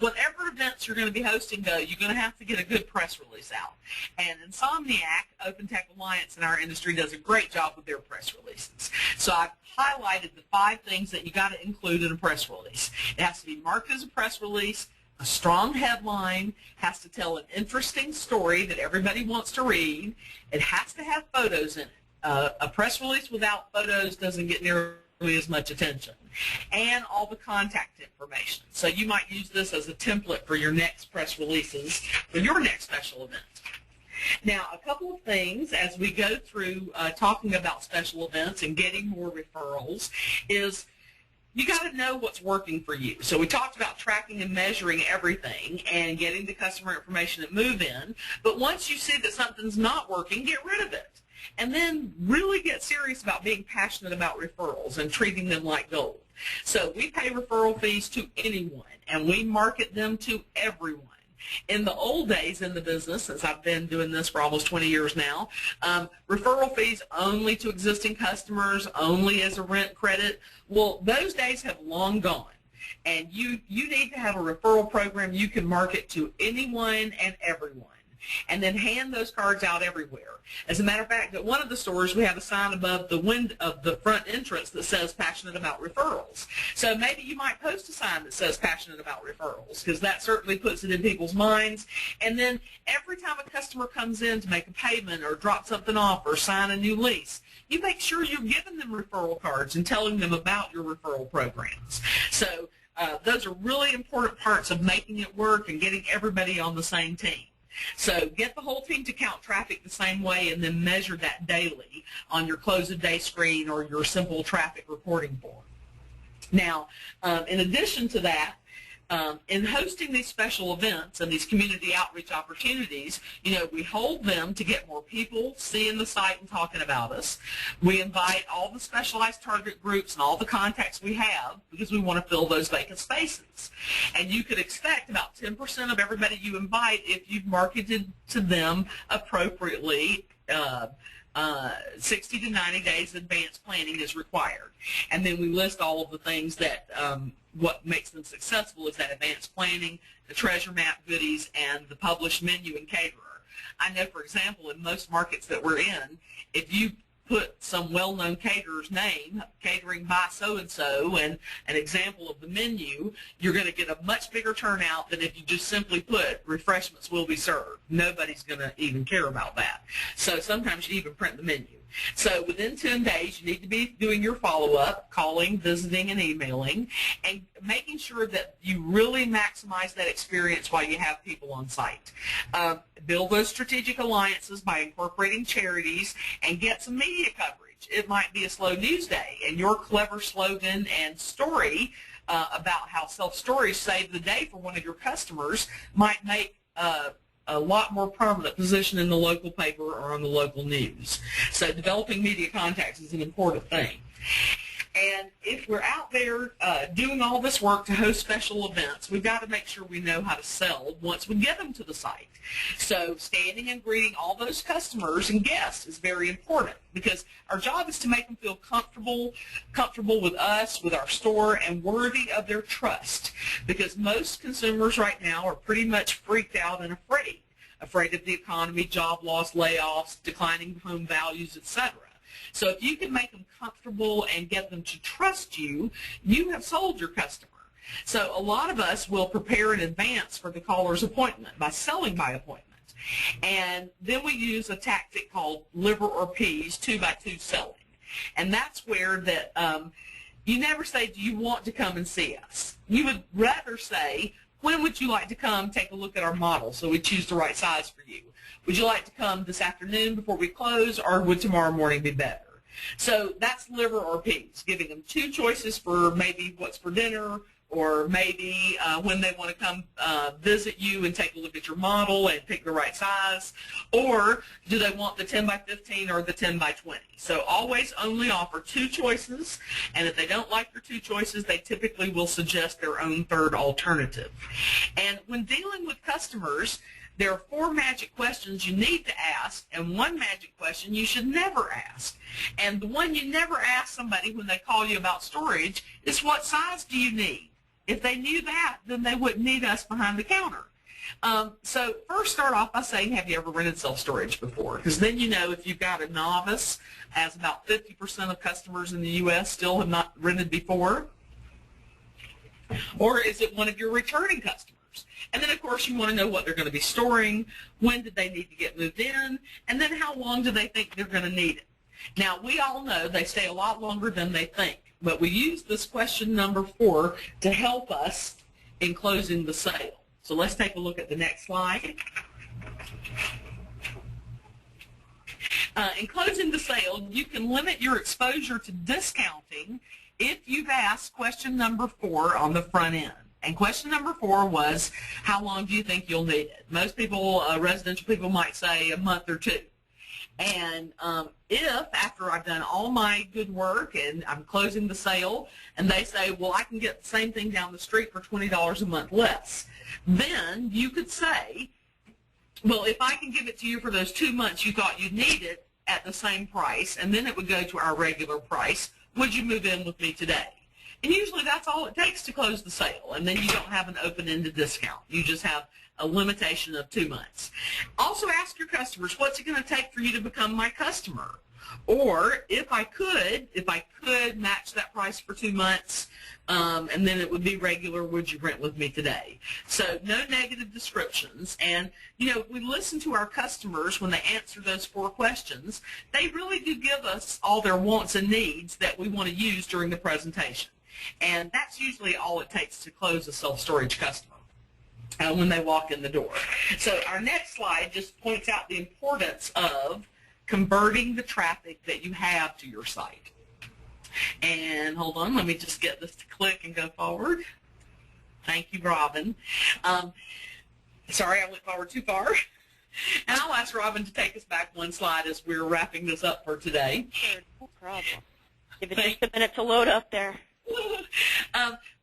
Whatever events you're going to be hosting, though, you're going to have to get a good press release out. And Insomniac, Open Tech Alliance in our industry, does a great job with their press releases. So I've highlighted the 5 things that you got to include in a press release. It has to be marked as a press release. A strong headline, has to tell an interesting story that everybody wants to read. It has to have photos in it. A press release without photos doesn't get nearly as much attention. And all the contact information. So you might use this as a template for your next press releases for your next special event. Now, a couple of things as we go through talking about special events and getting more referrals is you got to know what's working for you. So we talked about tracking and measuring everything and getting the customer information at move-in. But once you see that something's not working, get rid of it. And then really get serious about being passionate about referrals and treating them like gold. So we pay referral fees to anyone, and we market them to everyone. In the old days in the business, since I've been doing this for almost 20 years now, referral fees only to existing customers, only as a rent credit. Well, those days have long gone. And you need to have a referral program you can market to anyone and everyone, and then hand those cards out everywhere. As a matter of fact, at one of the stores, we have a sign above the window of the front entrance that says passionate about referrals. So maybe you might post a sign that says passionate about referrals, because that certainly puts it in people's minds. And then every time a customer comes in to make a payment or drop something off or sign a new lease, you make sure you're giving them referral cards and telling them about your referral programs. So those are really important parts of making it work and getting everybody on the same team. So get the whole team to count traffic the same way and then measure that daily on your close of day screen or your simple traffic reporting board. Now, in addition to that, in hosting these special events and these community outreach opportunities, you know, we hold them to get more people seeing the site and talking about us. We invite all the specialized target groups and all the contacts we have because we want to fill those vacant spaces. And you could expect about 10% of everybody you invite if you've marketed to them appropriately. 60 to 90 days advance planning is required. And then we list all of the things that what makes them successful is that advanced planning, the treasure map goodies, and the published menu and caterer. I know, for example, in most markets that we're in, if you put some well-known caterer's name, catering by so-and-so, and an example of the menu, you're going to get a much bigger turnout than if you just simply put refreshments will be served. Nobody's going to even care about that. So sometimes you even print the menu. So within 10 days, you need to be doing your follow-up, calling, visiting, and emailing, and making sure that you really maximize that experience while you have people on site. Build those strategic alliances by incorporating charities and get some media coverage. It might be a slow news day, and your clever slogan and story about how self-storage saved the day for one of your customers might make a lot more prominent position in the local paper or on the local news. So developing media contacts is an important thing. And if we're out there doing all this work to host special events, we've got to make sure we know how to sell once we get them to the site. So standing and greeting all those customers and guests is very important because our job is to make them feel comfortable with us, with our store, and worthy of their trust. Because most consumers right now are pretty much freaked out and afraid of the economy, job loss, layoffs, declining home values, etc. So if you can make them comfortable and get them to trust you, you have sold your customer. So a lot of us will prepare in advance for the caller's appointment by selling by appointment. And then we use a tactic called liver or peas, 2x2 selling. And that's where that you never say, do you want to come and see us? You would rather say, when would you like to come take a look at our model so we choose the right size for you? Would you like to come this afternoon before we close, or would tomorrow morning be better? So that's liver or peas, giving them two choices for maybe what's for dinner, or maybe when they want to come visit you and take a look at your model and pick the right size, or do they want the 10 by 15 or the 10 by 20? So always only offer two choices, and if they don't like your two choices, they typically will suggest their own third alternative. And when dealing with customers, there are 4 magic questions you need to ask, and 1 magic question you should never ask. And the one you never ask somebody when they call you about storage is, what size do you need? If they knew that, then they wouldn't need us behind the counter. So first start off by saying, have you ever rented self-storage before? Because then you know if you've got a novice, as about 50% of customers in the U.S. still have not rented before. Or is it one of your returning customers? And then, of course, you want to know what they're going to be storing, when did they need to get moved in, and then how long do they think they're going to need it. Now, we all know they stay a lot longer than they think, but we use this question number 4 to help us in closing the sale. So let's take a look at the next slide. In closing the sale, you can limit your exposure to discounting if you've asked question number 4 on the front end. And question number 4 was, how long do you think you'll need it? Most people, residential people, might say a month or 2. And if, after I've done all my good work and I'm closing the sale, and they say, well, I can get the same thing down the street for $20 a month less, then you could say, well, if I can give it to you for those 2 months you thought you'd need it at the same price, and then it would go to our regular price, would you move in with me today? And usually that's all it takes to close the sale, and then you don't have an open-ended discount. You just have a limitation of 2 months. Also ask your customers, what's it going to take for you to become my customer? Or if I could match that price for 2 months, and then it would be regular, would you rent with me today? So no negative descriptions. And, you know, we listen to our customers when they answer those 4 questions. They really do give us all their wants and needs that we want to use during the presentation. And that's usually all it takes to close a self-storage customer when they walk in the door. So our next slide just points out the importance of converting the traffic that you have to your site. And hold on, let me just get this to click and go forward. Thank you, Robin. Sorry, I went forward too far. And I'll ask Robin to take us back 1 slide as we're wrapping this up for today. Sure, no problem. Give it just a minute to load up there.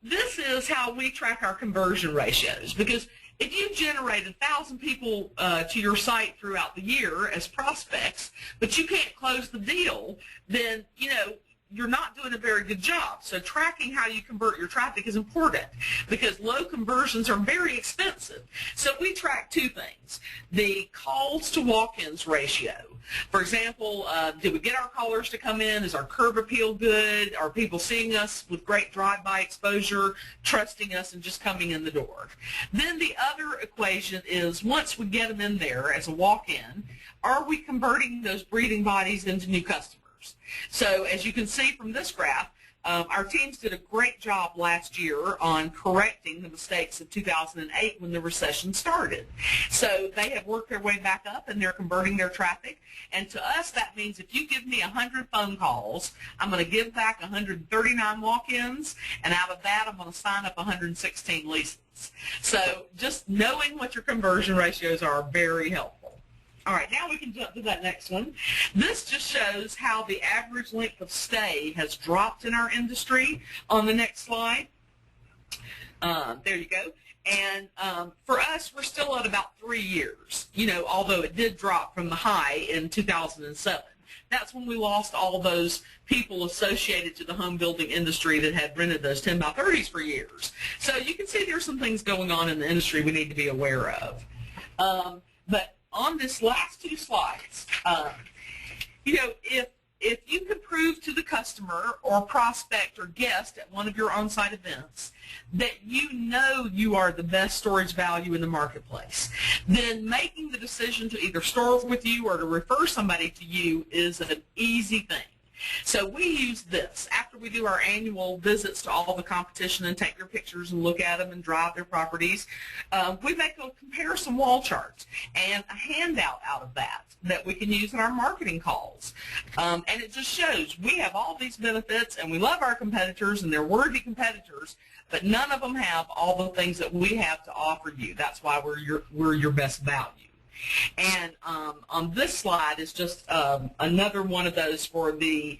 This is how we track our conversion ratios, because if you generate 1,000 people to your site throughout the year as prospects, but you can't close the deal, then, you know, you're not doing a very good job. So tracking how you convert your traffic is important, because low conversions are very expensive. So we track 2 things. The calls to walk-ins ratio. For example, did we get our callers to come in? Is our curb appeal good? Are people seeing us with great drive-by exposure, trusting us and just coming in the door? Then the other equation is, once we get them in there as a walk-in, are we converting those breathing bodies into new customers? So as you can see from this graph, our teams did a great job last year on correcting the mistakes of 2008 when the recession started. So they have worked their way back up, and they're converting their traffic. And to us, that means if you give me 100 phone calls, I'm going to give back 139 walk-ins, and out of that, I'm going to sign up 116 leases. So just knowing what your conversion ratios are very helpful. All right, now we can jump to that next one. This just shows how the average length of stay has dropped in our industry on the next slide. There you go. And for us, we're still at about 3 years, you know, although it did drop from the high in 2007. That's when we lost all those people associated to the home building industry that had rented those 10 by 30s for years. So you can see there's some things going on in the industry we need to be aware of. But on this last 2 slides, you know, if if you can prove to the customer or prospect or guest at one of your on-site events that you know you are the best storage value in the marketplace, then making the decision to either store with you or to refer somebody to you is an easy thing. So we use this. After we do our annual visits to all the competition and take their pictures and look at them and drive their properties, we make a comparison wall chart and a handout out of that we can use in our marketing calls. And it just shows we have all these benefits and we love our competitors and they're worthy competitors, but none of them have all the things that we have to offer you. That's why we're your best value. And on this slide is just another one of those for the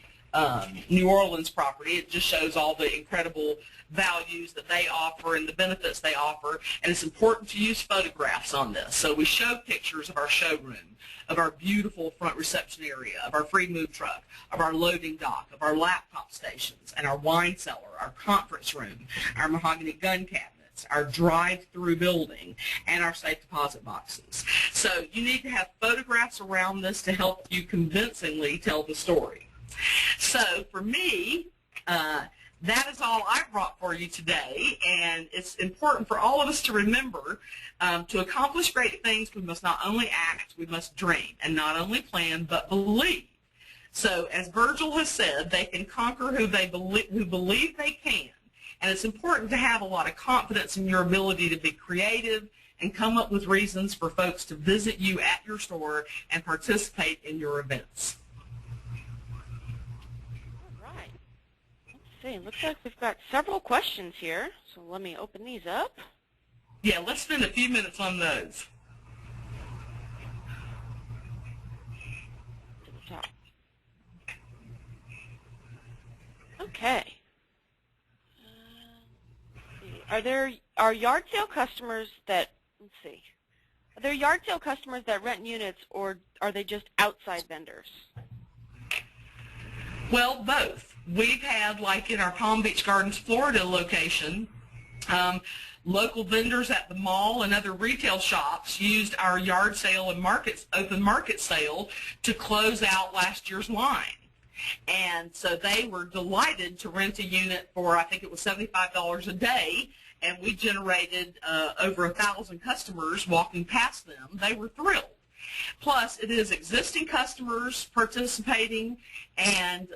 New Orleans property. It just shows all the incredible values that they offer and the benefits they offer. And it's important to use photographs on this. So we show pictures of our showroom, of our beautiful front reception area, of our free move truck, of our loading dock, of our laptop stations, and our wine cellar, our conference room, our mahogany gun cabinet, our drive-through building, and our safe deposit boxes. So you need to have photographs around this to help you convincingly tell the story. So for me, that is all I brought for you today, and it's important for all of us to remember to accomplish great things, we must not only act, we must dream, and not only plan, but believe. So as Virgil has said, they can conquer who believe they can. And it's important to have a lot of confidence in your ability to be creative and come up with reasons for folks to visit you at your store and participate in your events. All right. Let's see. Looks like we've got several questions here, so let me open these up. Yeah, let's spend a few minutes on those. To the top. Okay. Are yard sale customers that, let's see, are there yard sale customers that rent units, or are they just outside vendors? Well, both. We've had, like in our Palm Beach Gardens, Florida location, local vendors at the mall and other retail shops used our yard sale and open market sale to close out last year's line. And so they were delighted to rent a unit for, I think it was $75 a day, and we generated over 1,000 customers walking past them. They were thrilled. Plus, it is existing customers participating and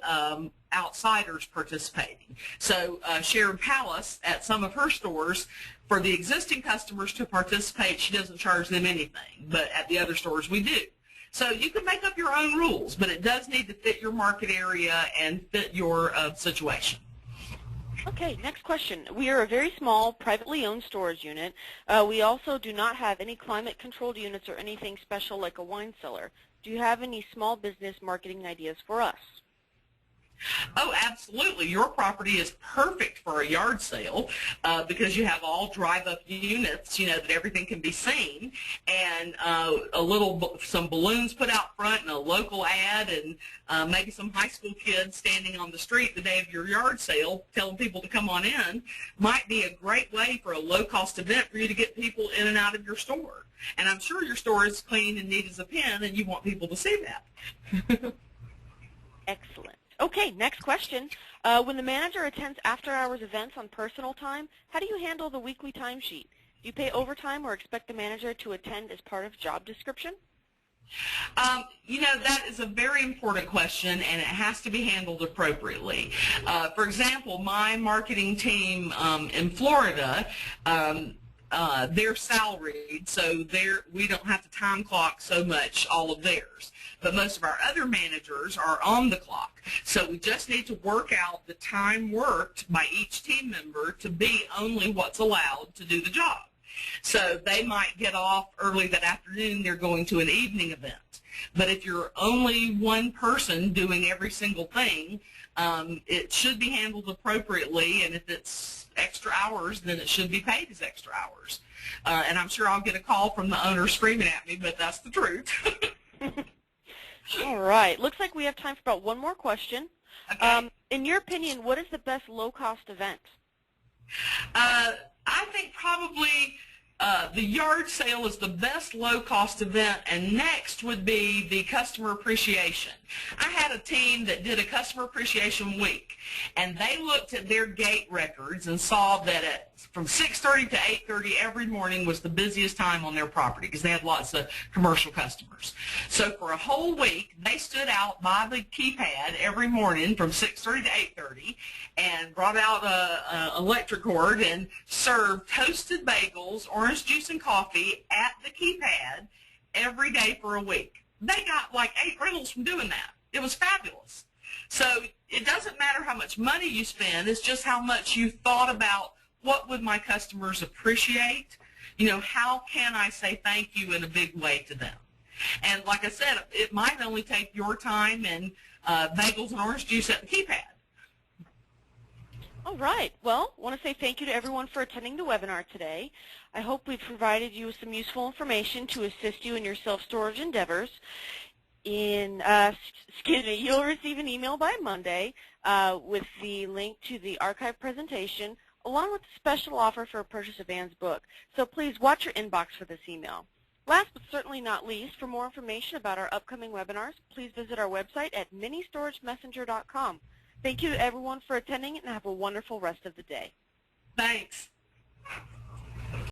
outsiders participating. So Sharon Palace, at some of her stores, for the existing customers to participate, she doesn't charge them anything, but at the other stores we do. So you can make up your own rules, but it does need to fit your market area and fit your situation. Okay, next question. We are a very small, privately owned storage unit. We also do not have any climate-controlled units or anything special like a wine cellar. Do you have any small business marketing ideas for us? Oh, absolutely. Your property is perfect for a yard sale because you have all drive-up units, that everything can be seen, and some balloons put out front and a local ad, and maybe some high school kids standing on the street the day of your yard sale telling people to come on in might be a great way for a low-cost event for you to get people in and out of your store. And I'm sure your store is clean and neat as a pin, and you want people to see that. Excellent. Okay, next question. When the manager attends after-hours events on personal time, how do you handle the weekly timesheet? Do you pay overtime or expect the manager to attend as part of job description? That is a very important question, and it has to be handled appropriately. For example, my marketing team in Florida, they're salaried, so we don't have to time clock so much all of theirs. But most of our other managers are on the clock. So we just need to work out the time worked by each team member to be only what's allowed to do the job. So they might get off early that afternoon, they're going to an evening event. But if you're only one person doing every single thing, it should be handled appropriately, and if it's extra hours, then it should be paid as extra hours. And I'm sure I'll get a call from the owner screaming at me, but that's the truth. All right. Looks like we have time for about one more question. Okay. In your opinion, what is the best low-cost event? I think probably The yard sale is the best low-cost event, and next would be the customer appreciation. I had a team that did a customer appreciation week, and they looked at their gate records and saw that from 6:30 to 8:30 every morning was the busiest time on their property because they had lots of commercial customers. So for a whole week, they stood out by the keypad every morning from 6:30 to 8:30 and brought out an electric cord and served toasted bagels, orange juice, and coffee at the keypad every day for a week. They got like 8 rentals from doing that. It was fabulous. So it doesn't matter how much money you spend, it's just how much you thought about what would my customers appreciate. How can I say thank you in a big way to them? And like I said, it might only take your time and bagels and orange juice at the keypad. All right. Well, I want to say thank you to everyone for attending the webinar today. I hope we've provided you with some useful information to assist you in your self-storage endeavors. You'll receive an email by Monday with the link to the archive presentation, along with a special offer for a purchase of Anne's book. So please watch your inbox for this email. Last but certainly not least, for more information about our upcoming webinars, please visit our website at ministoragemessenger.com. Thank you to everyone for attending, and have a wonderful rest of the day. Thanks.